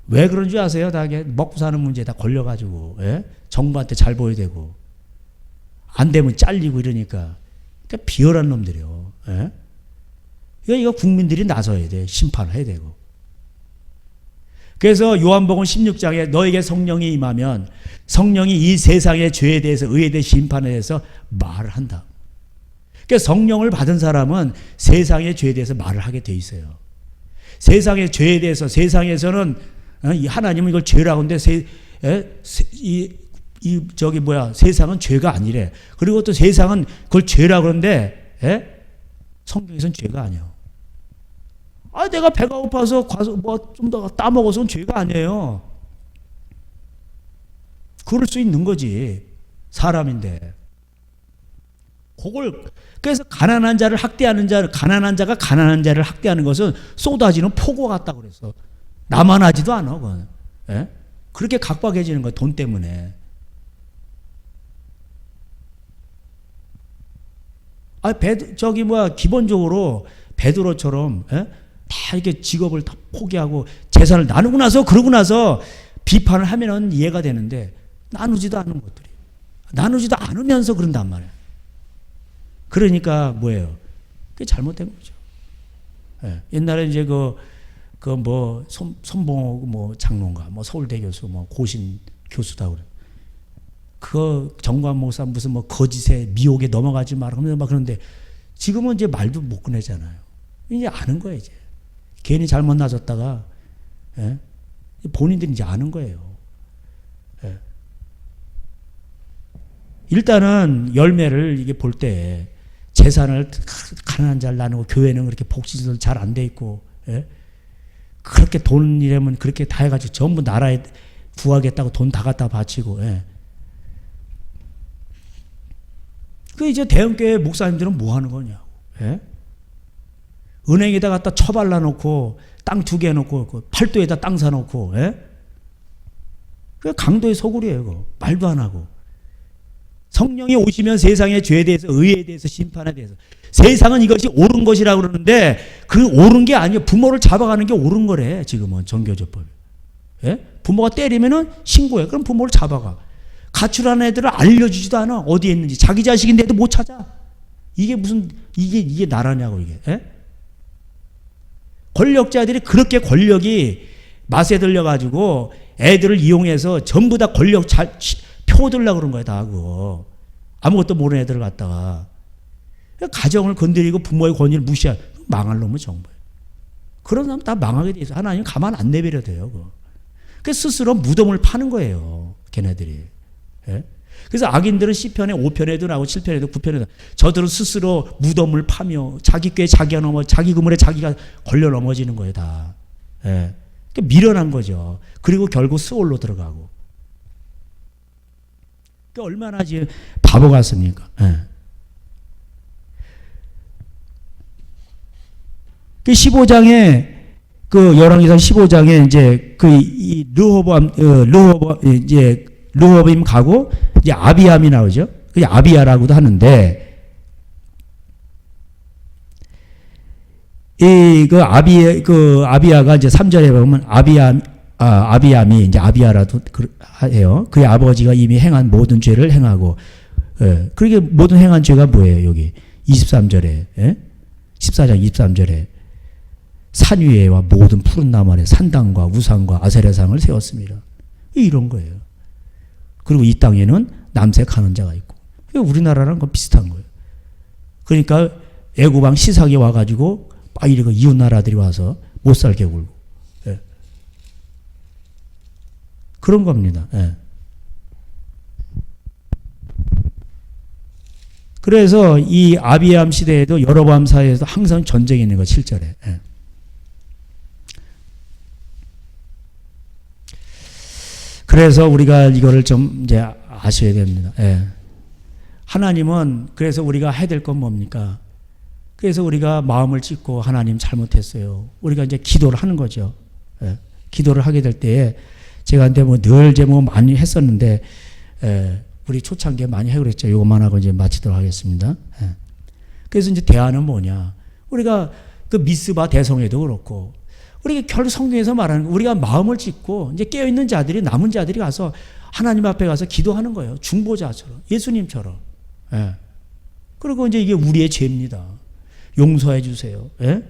Speaker 1: 왜 그런 줄 아세요? 다 먹고 사는 문제에 다 걸려가지고. 예? 정부한테 잘 보여야 되고. 안 되면 잘리고 이러니까. 그러니까 비열한 놈들이요. 예? 이거 국민들이 나서야 돼. 심판을 해야 되고. 그래서 요한복음 16장에 너에게 성령이 임하면 성령이 이 세상의 죄에 대해서 의에 대해 심판에 대해서 말을 한다. 그러니까 성령을 받은 사람은 세상의 죄에 대해서 말을 하게 돼 있어요. 세상의 죄에 대해서 세상에서는 하나님은 이걸 죄라고 하는데 세상은 죄가 아니래. 그리고 또 세상은 그걸 죄라고 그러는데 성경에서는 죄가 아니에요. 아, 내가 배가 고파서 가서 뭐 좀 더 따먹어서는 죄가 아니에요. 그럴 수 있는 거지. 사람인데. 그걸, 그래서 가난한 자가 가난한 자를 학대하는 것은 쏟아지는 폭우 같다고 그랬어. 나만 하지도 않아, 그건. 예? 그렇게 각박해지는 거야, 돈 때문에. 아, 기본적으로 베드로처럼, 예? 다 이렇게 직업을 다 포기하고 재산을 나누고 나서 그러고 나서 비판을 하면은 이해가 되는데 나누지도 않는 것들이 나누지도 않으면서 그런단 말이에요. 그러니까 뭐예요? 그게 잘못된 거죠. 예. 옛날에 이제 손봉호 뭐 장로인가 뭐 서울대 교수 뭐 고신 교수다 그래. 그 정관 목사 무슨 뭐 거짓에 미혹에 넘어가지 마라 막 그런데 지금은 이제 말도 못 꺼내잖아요. 이제 아는 거예요 이제. 괜히 잘못 나섰다가 예? 본인들이 이제 아는 거예요. 예. 일단은 열매를 이게 볼 때 재산을 가난한 자를 나누고 교회는 그렇게 복지도 잘 안 돼 있고 예? 그렇게 돈이라면 그렇게 다 해가지고 전부 나라에 구하겠다고 돈 다 갖다 바치고 예. 그 이제 대형교회 목사님들은 뭐 하는 거냐고. 예? 은행에다 갖다 처발라 놓고 땅 2개 해놓고 팔도에다 땅 사놓고 예? 그 강도의 소굴이에요. 그거. 말도 안 하고. 성령이 오시면 세상의 죄에 대해서 의에 대해서 심판에 대해서 세상은 이것이 옳은 것이라고 그러는데 그 옳은 게 아니에요. 부모를 잡아가는 게 옳은 거래. 지금은 정교조법이. 예? 부모가 때리면은 신고해. 그럼 부모를 잡아가. 가출한 애들을 알려주지도 않아. 어디에 있는지. 자기 자식인데도 못 찾아. 이게 무슨 이게 나라냐고 이게. 예? 권력자들이 그렇게 권력이 맛에 들려가지고 애들을 이용해서 전부 다 권력 펴들려고 그런 거야, 다 하고. 아무것도 모르는 애들을 갖다가. 가정을 건드리고 부모의 권위를 무시하고 망할 놈은 정부예요. 그런 사람 다 망하게 돼 있어. 하나님 가만 안 내버려 돼요. 그 스스로 무덤을 파는 거예요. 걔네들이. 예? 그래서 악인들은 시편에 5편에도 나오고 7편에도 9편에도 저들은 스스로 무덤을 파며 자기 꾀에 자기가 자기 그물에 자기가 걸려 넘어지는 거예요, 다. 예. 그러니까 미련한 거죠. 그리고 결국 스올로 들어가고. 그러니까 얼마나 지금 바보 같습니까? 예. 그 15장에 그 열왕기상 15장에 이제 이 르호보암 가고 이제 아비암이 나오죠. 그 아비야라고도 하는데 그 아비야가 이제 3절에 보면 아비암이 이제 아비야라도 해요. 그의 아버지가 이미 행한 모든 죄를 행하고, 예. 그러게 모든 행한 죄가 뭐예요, 여기 23절에, 예? 14장 23절에 산 위에와 모든 푸른 나무 아래 산당과 우상과 아세라상을 세웠습니다. 이런 거예요. 그리고 이 땅에는 남색하는 자가 있고. 우리나라랑 비슷한 거예요. 그러니까 애고방 시삭이 와가지고 막 이러고 이웃 나라들이 와서 못 살게 굴고. 예. 그런 겁니다. 예. 그래서 이 아비암 시대에도 여로보암 사이에도 항상 전쟁이 있는 거 7절에. 예. 그래서 우리가 이거를 좀 이제 아셔야 됩니다. 예. 하나님은 그래서 우리가 해야 될 건 뭡니까? 그래서 우리가 마음을 찢고 하나님 잘못했어요. 우리가 이제 기도를 하는 거죠. 예. 기도를 하게 될 때에 제가 근데 늘 제목 많이 했었는데 우리 초창기에 많이 해 그랬죠. 이것만 하고 이제 마치도록 하겠습니다. 예. 그래서 이제 대안은 뭐냐? 우리가 그 미스바 대성회도 그렇고 우리가 결국 성경에서 말하는 거, 우리가 마음을 찢고 이제 깨어있는 자들이 남은 자들이 가서 하나님 앞에 가서 기도하는 거예요. 중보자처럼 예수님처럼. 예. 그리고 이제 이게 우리의 죄입니다. 용서해 주세요. 예?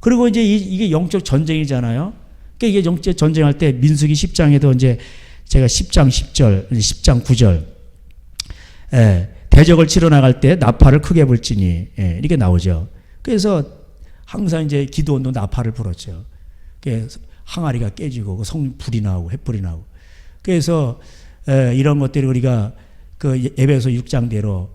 Speaker 1: 그리고 이제 이게 영적 전쟁이잖아요. 그러니까 이게 영적 전쟁할 때 민수기 10장에도 이제 제가 10장 10절, 10장 9절 예. 대적을 치러 나갈 때 나팔을 크게 불지니 예. 이렇게 나오죠. 그래서 항상 이제 기도원도 나팔을 불었죠. 항아리가 깨지고 불이 나오고 횃불이 나오고. 그래서 이런 것들이 우리가 그 에베소 6장대로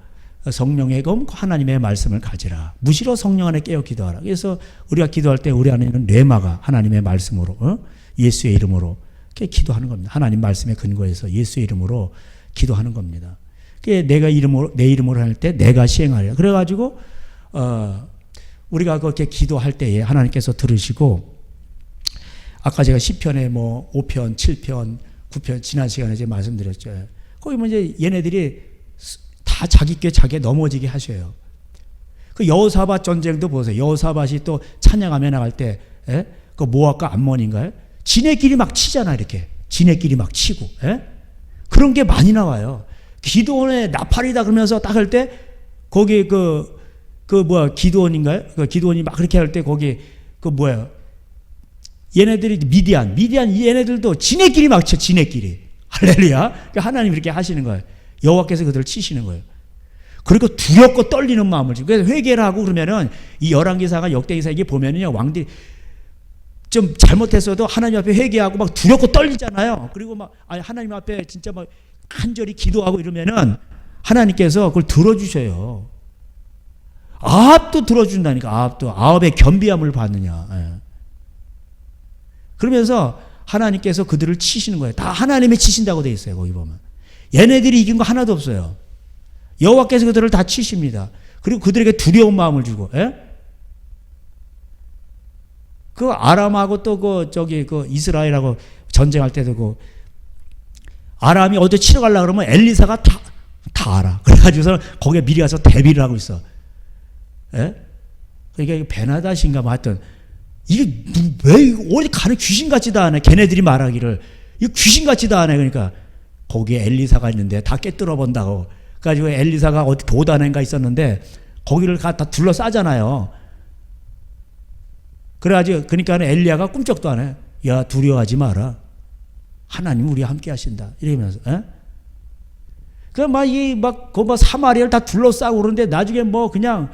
Speaker 1: 성령의 검 하나님의 말씀을 가지라. 무시로 성령 안에 깨어 기도하라. 그래서 우리가 기도할 때 우리 안에는 뇌마가 하나님의 말씀으로 예수의 이름으로 기도하는 겁니다. 하나님 말씀에 근거해서 예수의 이름으로 기도하는 겁니다. 내가 내 이름으로 할 때 내가 시행하리라. 그래가지고 우리가 그렇게 기도할 때에 하나님께서 들으시고 아까 제가 10편에 5편, 7편, 9편 지난 시간에 제가 말씀드렸죠. 거기 이제 얘네들이 다 자기 께 자기가 넘어지게 하셔요. 그 여호사밧 전쟁도 보세요. 여호사밧이 또 찬양하며 나갈 때 그 모압과 암몬인가요? 지네끼리 막 치잖아. 이렇게 지네끼리 막 치고 그런 게 많이 나와요. 기도원의 나팔이다 그러면서 딱 할 때 거기 기도원인가요? 그 기도원이 막 그렇게 할 때 거기 얘네들이 미디안 얘네들도 지네끼리 막 쳐. 지네끼리. 할렐루야. 그러니까 하나님 이렇게 하시는 거예요. 여호와께서 그들을 치시는 거예요. 그리고 두렵고 떨리는 마음을 주고. 그래서 회개를 하고 그러면은 이 열왕기사가 역대기사 이게 보면은요, 왕들이 좀 잘못했어도 하나님 앞에 회개하고 막 두렵고 떨리잖아요. 그리고 하나님 앞에 진짜 막 간절히 기도하고 이러면은 하나님께서 그걸 들어주셔요. 아합도 들어준다니까. 아합의 겸비함을 받느냐. 예. 그러면서 하나님께서 그들을 치시는 거예요. 다 하나님이 치신다고 돼 있어요. 거기 보면 얘네들이 이긴 거 하나도 없어요. 여호와께서 그들을 다 치십니다. 그리고 그들에게 두려운 마음을 주고. 예? 그 아람하고 또 이스라엘하고 전쟁할 때도 아람이 어디 치러 가려고 그러면 엘리사가 다 알아. 그래가지고서 거기에 미리 가서 대비를 하고 있어. 예? 그러니까 베나다신가 하여튼 이게 왜 어디 가는 귀신같지도 않아. 걔네들이 말하기를 이거 귀신같지도 않아. 그러니까 거기에 엘리사가 있는데 다 깨뚫어 본다고. 그래가지고 엘리사가 어디 도단인가 있었는데 거기를 다 둘러싸잖아요. 그래가지고 그러니까 엘리야가 꿈쩍도 안 해. 야, 두려워하지 마라. 하나님 우리와 함께 하신다. 이러면서. 그 사마리아를 다 둘러싸고 그러는데 나중에 뭐 그냥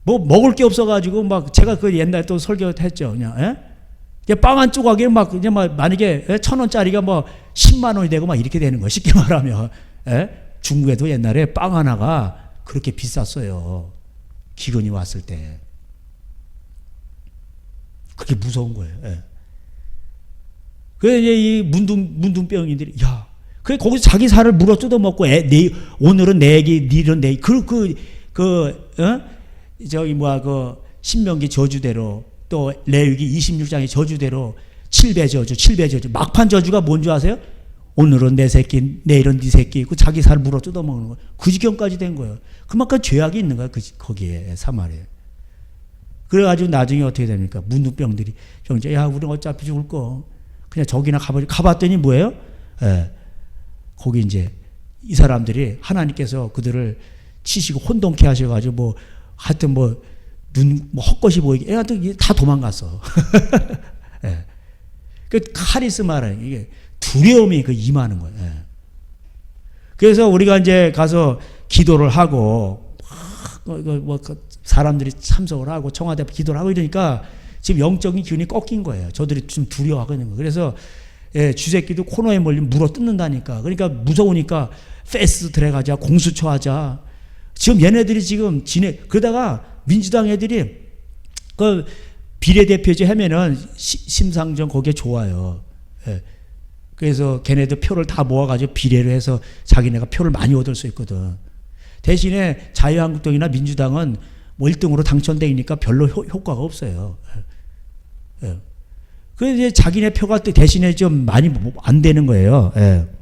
Speaker 1: 뭐 먹을 게 없어가지고 막 제가 그 옛날에 또 설교했죠. 그냥. 빵 한 조각에 막 그냥 만약에 1,000원짜리가 뭐 10만 원이 되고 막 이렇게 되는 거예요. 쉽게 말하면. 중국에도 옛날에 빵 하나가 그렇게 비쌌어요. 기근이 왔을 때. 그게 무서운 거예요. 그래서 이제 이 문둥병이들이, 야, 그게 거기서 자기 살을 물어 뜯어 먹고, 오늘은 내 얘기, 니는 내 얘기, 신명기 저주대로, 또 레위기 26장의 저주대로 7배 저주, 7배 저주. 막판 저주가 뭔지 아세요? 오늘은 내 새끼, 내일은 네 새끼, 그 자기 살 물어 뜯어 먹는 거. 그 지경까지 된 거예요. 그만큼 죄악이 있는 거야, 거기에, 사마리아에. 그래가지고 나중에 어떻게 됩니까? 문둥병들이, 야, 우리는 어차피 죽을 거. 그냥 저기나 가봤더니 뭐예요? 거기 이제 이 사람들이 하나님께서 그들을 치시고 혼동케 하셔가지고 하여튼 눈 헛것이 보이게 하여튼 다 도망갔어. 그 카리스마라는 이게 두려움이 임하는 거예요. 그래서 우리가 이제 가서 기도를 하고 사람들이 참석을 하고 청와대 앞에 기도를 하고 이러니까 지금 영적인 기운이 꺾인 거예요. 저들이 좀 두려워하거든요. 그래서 쥐새끼도 코너에 몰리면 물어 뜯는다니까. 그러니까 무서우니까 패스트트랙 하자, 공수처 하자. 지금 얘네들이 지금 그러다가 민주당 애들이 그 비례대표제 하면은 심상정 거기에 좋아요. 그래서 걔네들 표를 다 모아가지고 비례를 해서 자기네가 표를 많이 얻을 수 있거든. 대신에 자유한국당이나 민주당은 1등으로 당선되니까 별로 효과가 없어요. 그래서 이제 자기네 표가 대신에 좀 많이 안 되는 거예요.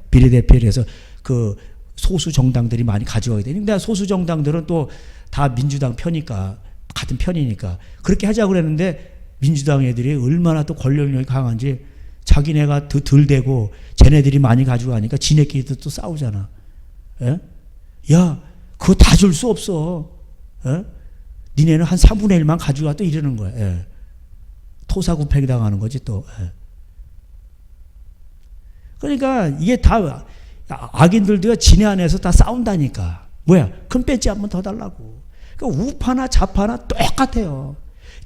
Speaker 1: 비례대표를 해서 그 소수 정당들이 많이 가져가게 되는데 소수 정당들은 또 다 민주당 편이니까 같은 편이니까 그렇게 하자고 그랬는데 민주당 애들이 얼마나 또 권력력이 강한지 자기네가 덜 되고 쟤네들이 많이 가지고 가니까 지네끼리도 또 싸우잖아. 야, 그거 다 줄 수 없어. 니네는 한 3분의 1만 가져가 또 이러는 거야. 토사구팽이 당하는 거지 또. 그러니까 이게 다 악인들도 지네 안에서 다 싸운다니까. 뭐야? 큰 배지 한 번 더 달라고. 그러니까 우파나 좌파나 똑같아요.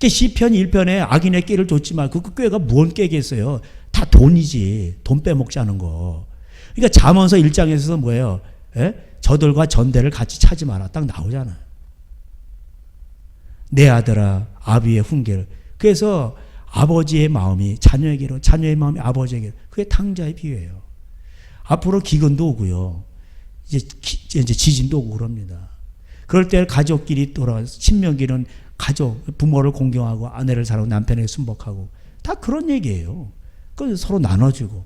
Speaker 1: 시편 1편에 악인의 꾀를 줬지만 그 꾀가 뭔 꾀겠어요? 다 돈이지. 돈 빼먹자는 거. 그러니까 잠언서 1장에서 뭐예요? 저들과 전대를 같이 차지 마라. 딱 나오잖아요. 내 아들아 아비의 훈계를. 그래서 아버지의 마음이 자녀에게로, 자녀의 마음이 아버지에게로. 그게 탕자의 비유예요. 앞으로 기근도 오고요. 이제 지진도 오고 그럽니다. 그럴 때 가족끼리 돌아와서 신명기는 가족, 부모를 공경하고 아내를 사랑하고 남편에게 순복하고 다 그런 얘기예요. 그 서로 나눠주고.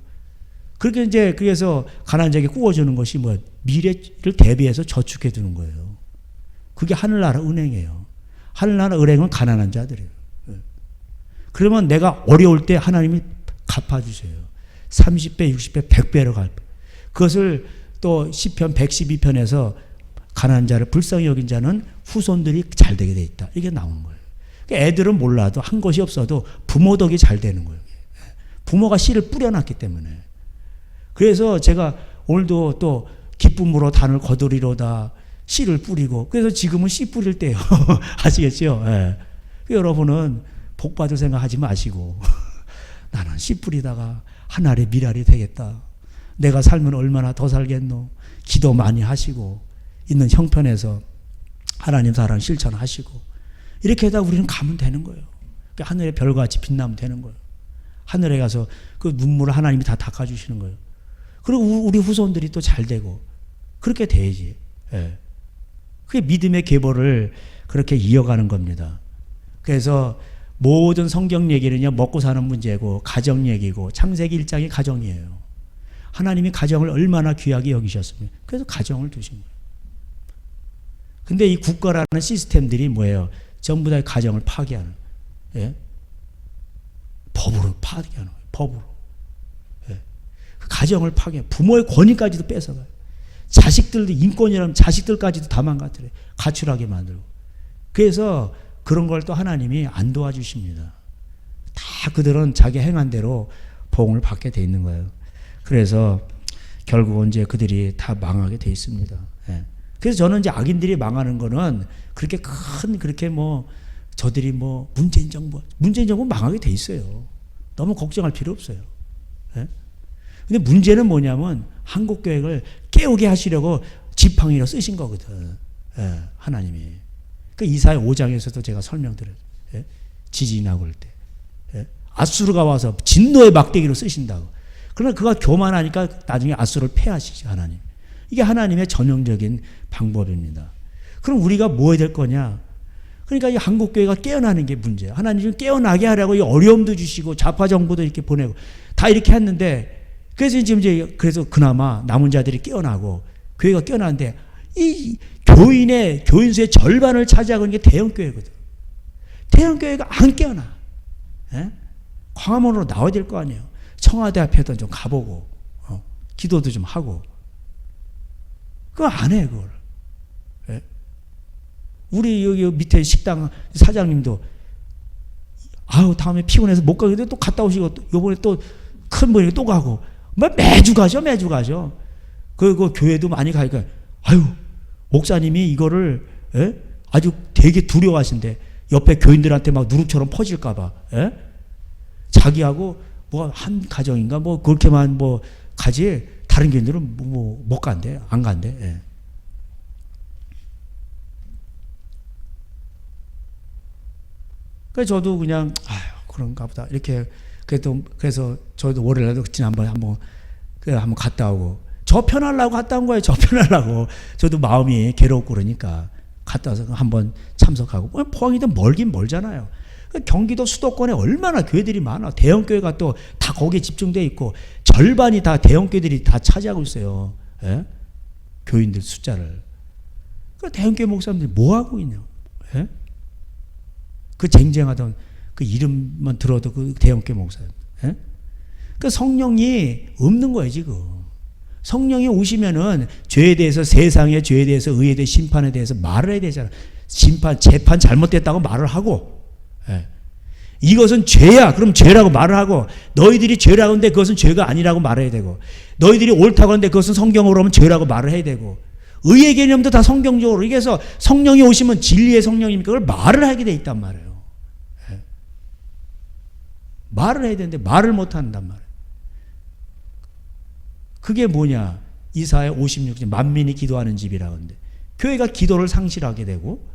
Speaker 1: 그렇게 이제 그래서 가난한 자에게 구워주는 것이 뭐야? 미래를 대비해서 저축해 두는 거예요. 그게 하늘나라 은행이에요. 하늘나라 은행은 가난한 자들이에요. 그러면 내가 어려울 때 하나님이 갚아주세요. 30배, 60배, 100배로 갚아요. 그것을 또 시편 112편에서 가난한 자를 불쌍히 여긴 자는 후손들이 잘 되게 돼 있다. 이게 나오는 거예요. 애들은 몰라도 한 것이 없어도 부모 덕이 잘 되는 거예요. 부모가 씨를 뿌려놨기 때문에. 그래서 제가 오늘도 또 기쁨으로 단을 거두리로다 씨를 뿌리고 그래서 지금은 씨 뿌릴 때요. 아시겠죠? 여러분은 복 받을 생각하지 마시고 나는 씨 뿌리다가 하늘의 미랄이 되겠다. 내가 살면 얼마나 더 살겠노. 기도 많이 하시고 있는 형편에서 하나님 사랑 실천하시고 이렇게 하다 우리는 가면 되는 거예요. 하늘의 별같이 빛나면 되는 거예요. 하늘에 가서 그 눈물을 하나님이 다 닦아주시는 거예요. 그리고 우리 후손들이 또 잘 되고 그렇게 돼야지. 그게 믿음의 계보를 그렇게 이어가는 겁니다. 그래서 모든 성경 얘기는요, 먹고 사는 문제고 가정 얘기고 창세기 1장이 가정이에요. 하나님이 가정을 얼마나 귀하게 여기셨습니까? 그래서 가정을 두신 거예요. 근데 이 국가라는 시스템들이 뭐예요? 전부 다 가정을 파괴하는, 법으로 파괴하는 거예요. 법으로. 가정을 파괴해. 부모의 권위까지도 뺏어가요. 자식들도 인권이라면 자식들까지도 다 가출하게 만들고. 그래서 그런 걸 또 하나님이 안 도와주십니다. 다 그들은 자기 행한 대로 보응을 받게 돼 있는 거예요. 그래서 결국은 이제 그들이 다 망하게 돼 있습니다. 예. 그래서 저는 이제 악인들이 망하는 거는 그렇게 그렇게 저들이 문재인 정부 망하게 돼 있어요. 너무 걱정할 필요 없어요. 예? 근데 문제는 뭐냐면 한국 교회를 깨우게 하시려고 지팡이로 쓰신 거거든. 예, 하나님이. 그 이사야 5장에서도 제가 설명드려요. 예? 지진이 나고 그럴 때. 예? 아수르가 와서 진노의 막대기로 쓰신다고. 그러나 그가 교만하니까 나중에 아수르를 패하시죠, 하나님. 이게 하나님의 전형적인 방법입니다. 그럼 우리가 뭐 해야 될 거냐? 그러니까 이 한국교회가 깨어나는 게 문제예요. 하나님 좀 깨어나게 하라고 이 어려움도 주시고 좌파 정부도 이렇게 보내고 다 이렇게 했는데 그래서 지금 그래서 그나마 남은 자들이 깨어나고 교회가 깨어나는데 이 교인 수의 절반을 차지하고 있는 게 대형교회거든. 대형교회가 안 깨어나. 예? 광화문으로 나와야 될 거 아니에요. 청와대 앞에도 좀 가보고 기도도 좀 하고 그거 안 해 그걸. 예? 우리 여기 밑에 식당 사장님도 다음에 피곤해서 못 가겠는데 또 갔다 오시고 요번에 또 큰 분이 또 가고 매주 가죠. 그 교회도 많이 가니까 목사님이 이거를 아주 되게 두려워하신대. 옆에 교인들한테 막 누룩처럼 퍼질까 봐. 자기하고 한 가정인가 그렇게만 가지 다른 교인들은 못 간대. 안 간대. 예. 그래서 저도 그냥 그런가 보다 이렇게 그래서 저도 월요일에도 지난번에 한번 갔다 오고 저 편하려고 갔다 온 거예요. 저 편하려고. 저도 마음이 괴롭고 그러니까 갔다 와서 한번 참석하고 포항이든 멀긴 멀잖아요. 경기도 수도권에 얼마나 교회들이 많아. 대형교회가 또 다 거기에 집중되어 있고 절반이 다 대형교회들이 다 차지하고 있어요. 예? 교인들 숫자를. 그 대형교회 목사님들이 뭐 하고 있냐. 예? 그 쟁쟁하던 그 이름만 들어도 그 대형교회 목사님. 예? 그 성령이 없는 거예요 지금. 성령이 오시면은 죄에 대해서 세상의 죄에 대해서 의에 대해 심판에 대해서 말을 해야 되잖아. 재판 잘못됐다고 말을 하고 예. 이것은 죄야. 그럼 죄라고 말을 하고 너희들이 죄라고 하는데 그것은 죄가 아니라고 말해야 되고 너희들이 옳다고 하는데 그것은 성경으로 하면 죄라고 말을 해야 되고 의의 개념도 다 성경적으로 이게서 성령이 오시면 진리의 성령이니까 그걸 말을 하게 돼 있단 말이에요. 예. 말을 해야 되는데 말을 못 한단 말이에요. 그게 뭐냐? 이사야 56장 만민이 기도하는 집이라고 하는데 교회가 기도를 상실하게 되고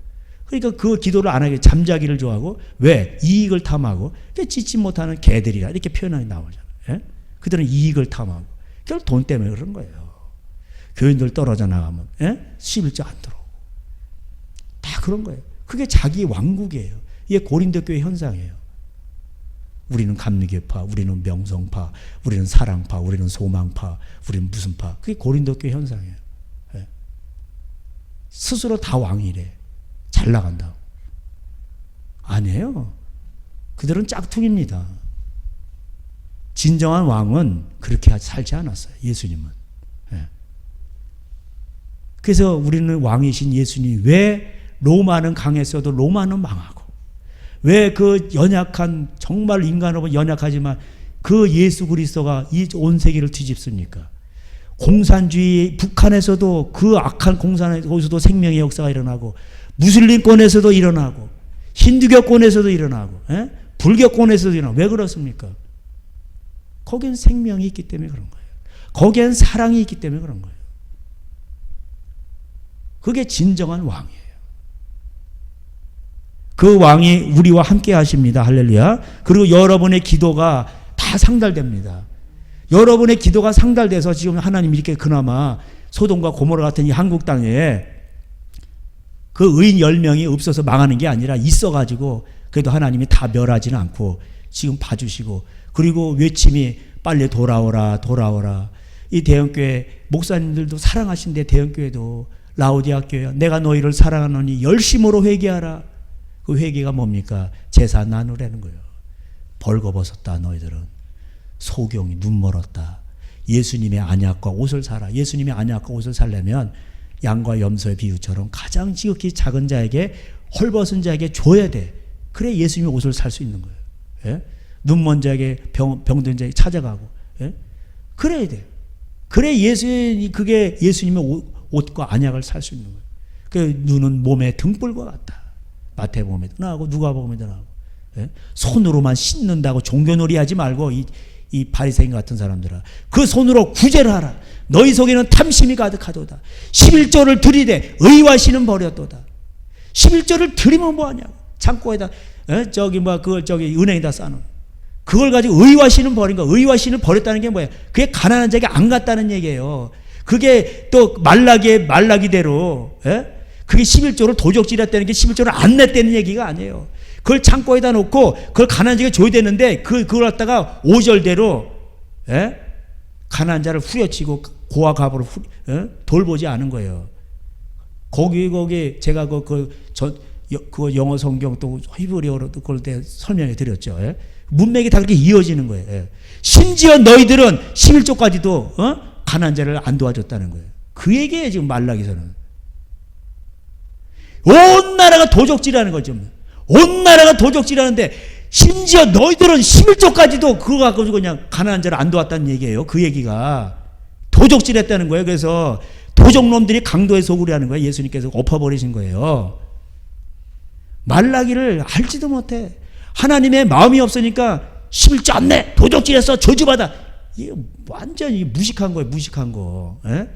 Speaker 1: 그러니까 그 기도를 안 하게 잠자기를 좋아하고 왜? 이익을 탐하고 찢지 못하는 개들이라 이렇게 표현이 나오잖아요. 예? 그들은 이익을 탐하고 결국 돈 때문에 그런 거예요. 교인들 떨어져 나가면 11조 안 들어오고 다 그런 거예요. 그게 자기 왕국이에요. 이게 고린도 교회 현상이에요. 우리는 감리교파, 우리는 명성파, 우리는 사랑파, 우리는 소망파, 우리는 무슨 파. 그게 고린도 교회 현상이에요. 예. 스스로 다 왕이래. 잘 나간다고. 아니에요. 그들은 짝퉁입니다. 진정한 왕은 그렇게 살지 않았어요. 예수님은. 예. 그래서 우리는 왕이신 예수님이 왜 로마는 강했어도 로마는 망하고 왜 그 연약한 정말 인간으로 연약하지만 그 예수 그리스도가 이 온 세계를 뒤집습니까? 공산주의 북한에서도 그 악한 공산에서도 생명의 역사가 일어나고 무슬림권에서도 일어나고 힌두교권에서도 일어나고 불교권에서도 일어나고 왜 그렇습니까? 거기엔 생명이 있기 때문에 그런 거예요. 거기엔 사랑이 있기 때문에 그런 거예요. 그게 진정한 왕이에요. 그 왕이 우리와 함께 하십니다. 할렐루야. 그리고 여러분의 기도가 다 상달됩니다. 여러분의 기도가 상달돼서 지금 하나님이 이렇게 그나마 소돔과 고모라 같은 이 한국 땅에 그 의인 10명이 없어서 망하는 게 아니라 있어가지고 그래도 하나님이 다 멸하지는 않고 지금 봐주시고 그리고 외침이 빨리 돌아오라 돌아오라. 이 대형교회 목사님들도 사랑하신데 대형교회도 라오디아 교회야. 내가 너희를 사랑하노니 열심으로 회개하라. 그 회개가 뭡니까? 제사 나누라는 거예요. 벌거벗었다 너희들은. 소경이 눈 멀었다. 예수님의 안약과 옷을 사라. 예수님의 안약과 옷을 살려면 양과 염소의 비유처럼 가장 지극히 작은 자에게 헐벗은 자에게 줘야 돼. 그래 예수님의 옷을 살 수 있는 거예요. 예? 눈먼 자에게 병든 자에게 찾아가고. 예? 그래야 돼. 그래 그게 예수님의 옷과 안약을 살 수 있는 거예요. 그 눈은 몸의 등불과 같다. 마태복음에도 나오고 누가복음에도 나오고. 예? 손으로만 씻는다고 종교놀이 하지 말고 이 바리새인 같은 사람들아, 그 손으로 구제를 하라. 너희 속에는 탐심이 가득하도다. 11조를 드리되 의와시는 버렸도다. 11조를 드리면 뭐하냐고. 창고에다 은행에다 싸놓은 그걸 가지고 의와시는 버린 거. 의와시는 버렸다는 게 뭐야? 그게 가난한 자에게 안 갔다는 얘기예요. 그게 또 말라기대로, 예? 그게 11조를 도적질했다는 게 11조를 안 냈다는 얘기가 아니에요. 그걸 창고에다 놓고 그걸 가난한 자에게 줘야 되는데 그걸 갖다가 5절대로, 예? 가난한 자를 후려치고 고아 가부를 돌보지 않은 거예요. 거기 제가 그거 영어 성경 또 히브리어로도 그걸 때 설명해 드렸죠. 예? 문맥이 다 그렇게 이어지는 거예요. 예. 심지어 너희들은 11조까지도 가난한 자를 안 도와줬다는 거예요. 그 얘기예요 지금 말라기서는. 온 나라가 도적질하는 거죠. 온 나라가 도적질하는데 심지어 너희들은 11조까지도 그거 갖고 그냥 가난한 자를 안 도왔다는 얘기예요. 그 얘기가 도적질했다는 거예요. 그래서 도적놈들이 강도의 소굴이 하는 거예요. 예수님께서 엎어버리신 거예요. 말라기를 알지도 못해. 하나님의 마음이 없으니까 11조 안 내! 도적질해서 저주받아! 이게 완전히 무식한 거예요. 무식한 거. 에?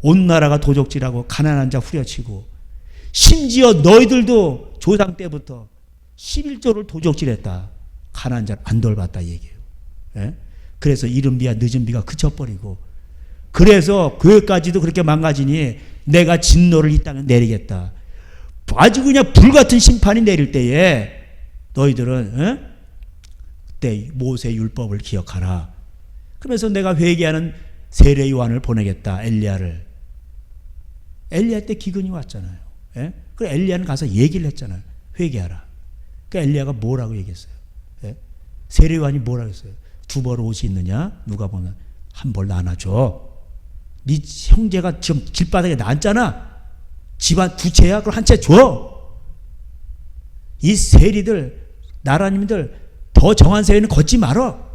Speaker 1: 온 나라가 도적질하고 가난한 자 후려치고 심지어 너희들도 조상 때부터 11조를 도적질했다. 가난한 자를 안 돌봤다 얘기예요. 에? 그래서 이른 비와 늦은 비가 그쳐버리고 그래서 교회까지도 그렇게 망가지니 내가 진노를 이 땅에 내리겠다. 아주 그냥 불같은 심판이 내릴 때에 너희들은 그때 모세 율법을 기억하라. 그러면서 내가 회개하는 세례 요한을 보내겠다. 엘리야를. 엘리야 때 기근이 왔잖아요. 예? 그래 엘리야는 가서 얘기를 했잖아요. 회개하라. 그 엘리야가 뭐라고 얘기했어요? 예? 세례 요한이 뭐라고 했어요? 두 벌 옷이 있느냐? 누가 보면 한 벌 나눠줘. 네 형제가 지금 길바닥에 나앉잖아. 집안 두 채야? 그럼 한 채 줘. 이 세리들, 나라님들 더 정한 세회는 걷지 말어.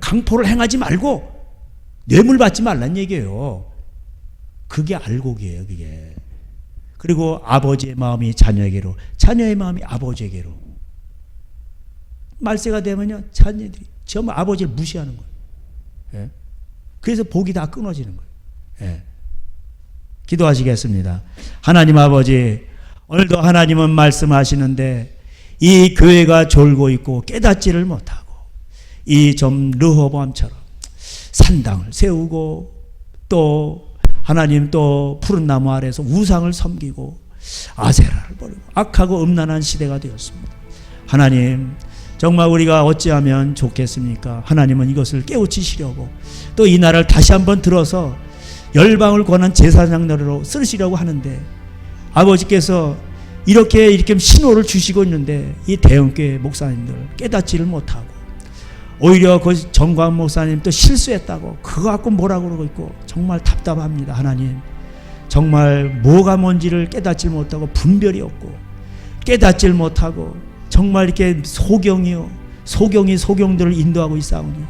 Speaker 1: 강포를 행하지 말고 뇌물 받지 말란 얘기예요. 그게 알곡이에요. 그게. 그리고 아버지의 마음이 자녀에게로, 자녀의 마음이 아버지에게로. 말세가 되면요 자녀들이 전부 아버지를 무시하는 거예요. 그래서 복이 다 끊어지는 거예요. 기도하시겠습니다. 하나님 아버지, 오늘도 하나님은 말씀하시는데 이 교회가 졸고 있고 깨닫지를 못하고 이 좀 르호보암처럼 산당을 세우고 또 하나님 또 푸른 나무 아래에서 우상을 섬기고 아세라를 버리고 악하고 음란한 시대가 되었습니다. 하나님 정말 우리가 어찌하면 좋겠습니까? 하나님은 이것을 깨우치시려고 또 이 나라를 다시 한번 들어서 열방을 권한 제사장으로 쓰시려고 하는데 아버지께서 이렇게 신호를 주시고 있는데 이 대형교회 목사님들 깨닫지를 못하고 오히려 그 정광 목사님 또 실수했다고 그거 갖고 뭐라고 그러고 있고 정말 답답합니다. 하나님 정말 뭐가 뭔지를 깨닫지 못하고 분별이 없고 깨닫지를 못하고 정말 이렇게 소경이 소경들을 인도하고 있사오니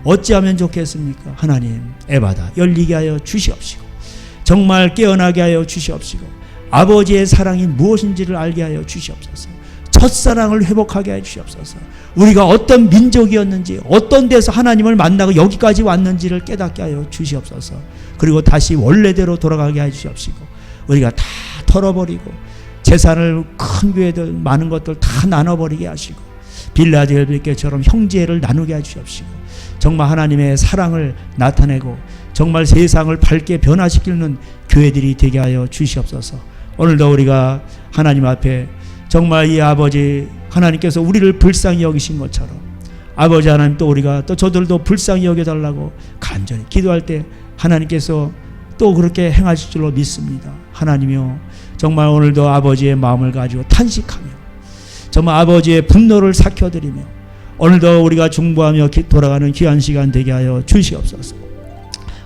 Speaker 1: 어찌하면 좋겠습니까? 하나님 에바다 열리게 하여 주시옵시고 정말 깨어나게 하여 주시옵시고 아버지의 사랑이 무엇인지를 알게 하여 주시옵소서. 첫사랑을 회복하게 하여 주시옵소서. 우리가 어떤 민족이었는지 어떤 데서 하나님을 만나고 여기까지 왔는지를 깨닫게 하여 주시옵소서. 그리고 다시 원래대로 돌아가게 하여 주시옵시고 우리가 다 털어버리고 재산을 큰 교회들 많은 것들 다 나눠버리게 하시고 빌라델비아처럼 형제를 나누게 해 주시옵시고 정말 하나님의 사랑을 나타내고 정말 세상을 밝게 변화시키는 교회들이 되게 하여 주시옵소서. 오늘도 우리가 하나님 앞에 정말 이 아버지 하나님께서 우리를 불쌍히 여기신 것처럼 아버지 하나님 또 우리가 또 저들도 불쌍히 여겨달라고 간절히 기도할 때 하나님께서 또 그렇게 행하실 줄로 믿습니다. 하나님이여 정말 오늘도 아버지의 마음을 가지고 탄식하며 정말 아버지의 분노를 삭혀드리며 오늘도 우리가 중보하며 돌아가는 귀한 시간 되게 하여 주시옵소서.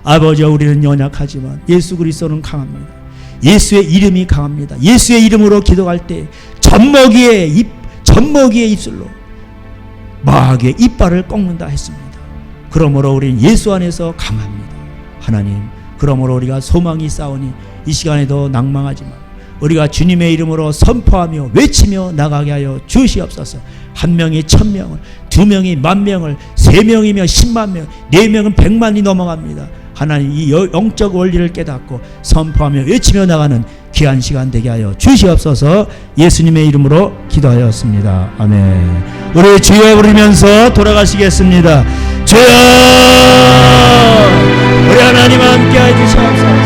Speaker 1: 아버지여 우리는 연약하지만 예수 그리스도는 강합니다. 예수의 이름이 강합니다. 예수의 이름으로 기도할 때 젖먹이의 입술로 마귀의 이빨을 꺾는다 했습니다. 그러므로 우리는 예수 안에서 강합니다. 하나님, 그러므로 우리가 소망이 싸우니 이 시간에도 낭망하지 마. 우리가 주님의 이름으로 선포하며 외치며 나가게 하여 주시옵소서. 한 명이 1000명을, 2명이 10,000명을, 3명이면 100,000명, 4명은 100만이 넘어갑니다. 하나님, 이 영적 원리를 깨닫고 선포하며 외치며 나가는 귀한 시간 되게 하여 주시옵소서. 예수님의 이름으로 기도하였습니다. 아멘. 우리 주여 부르면서 돌아가시겠습니다. 주여, 우리 하나님 함께 해주시옵소서.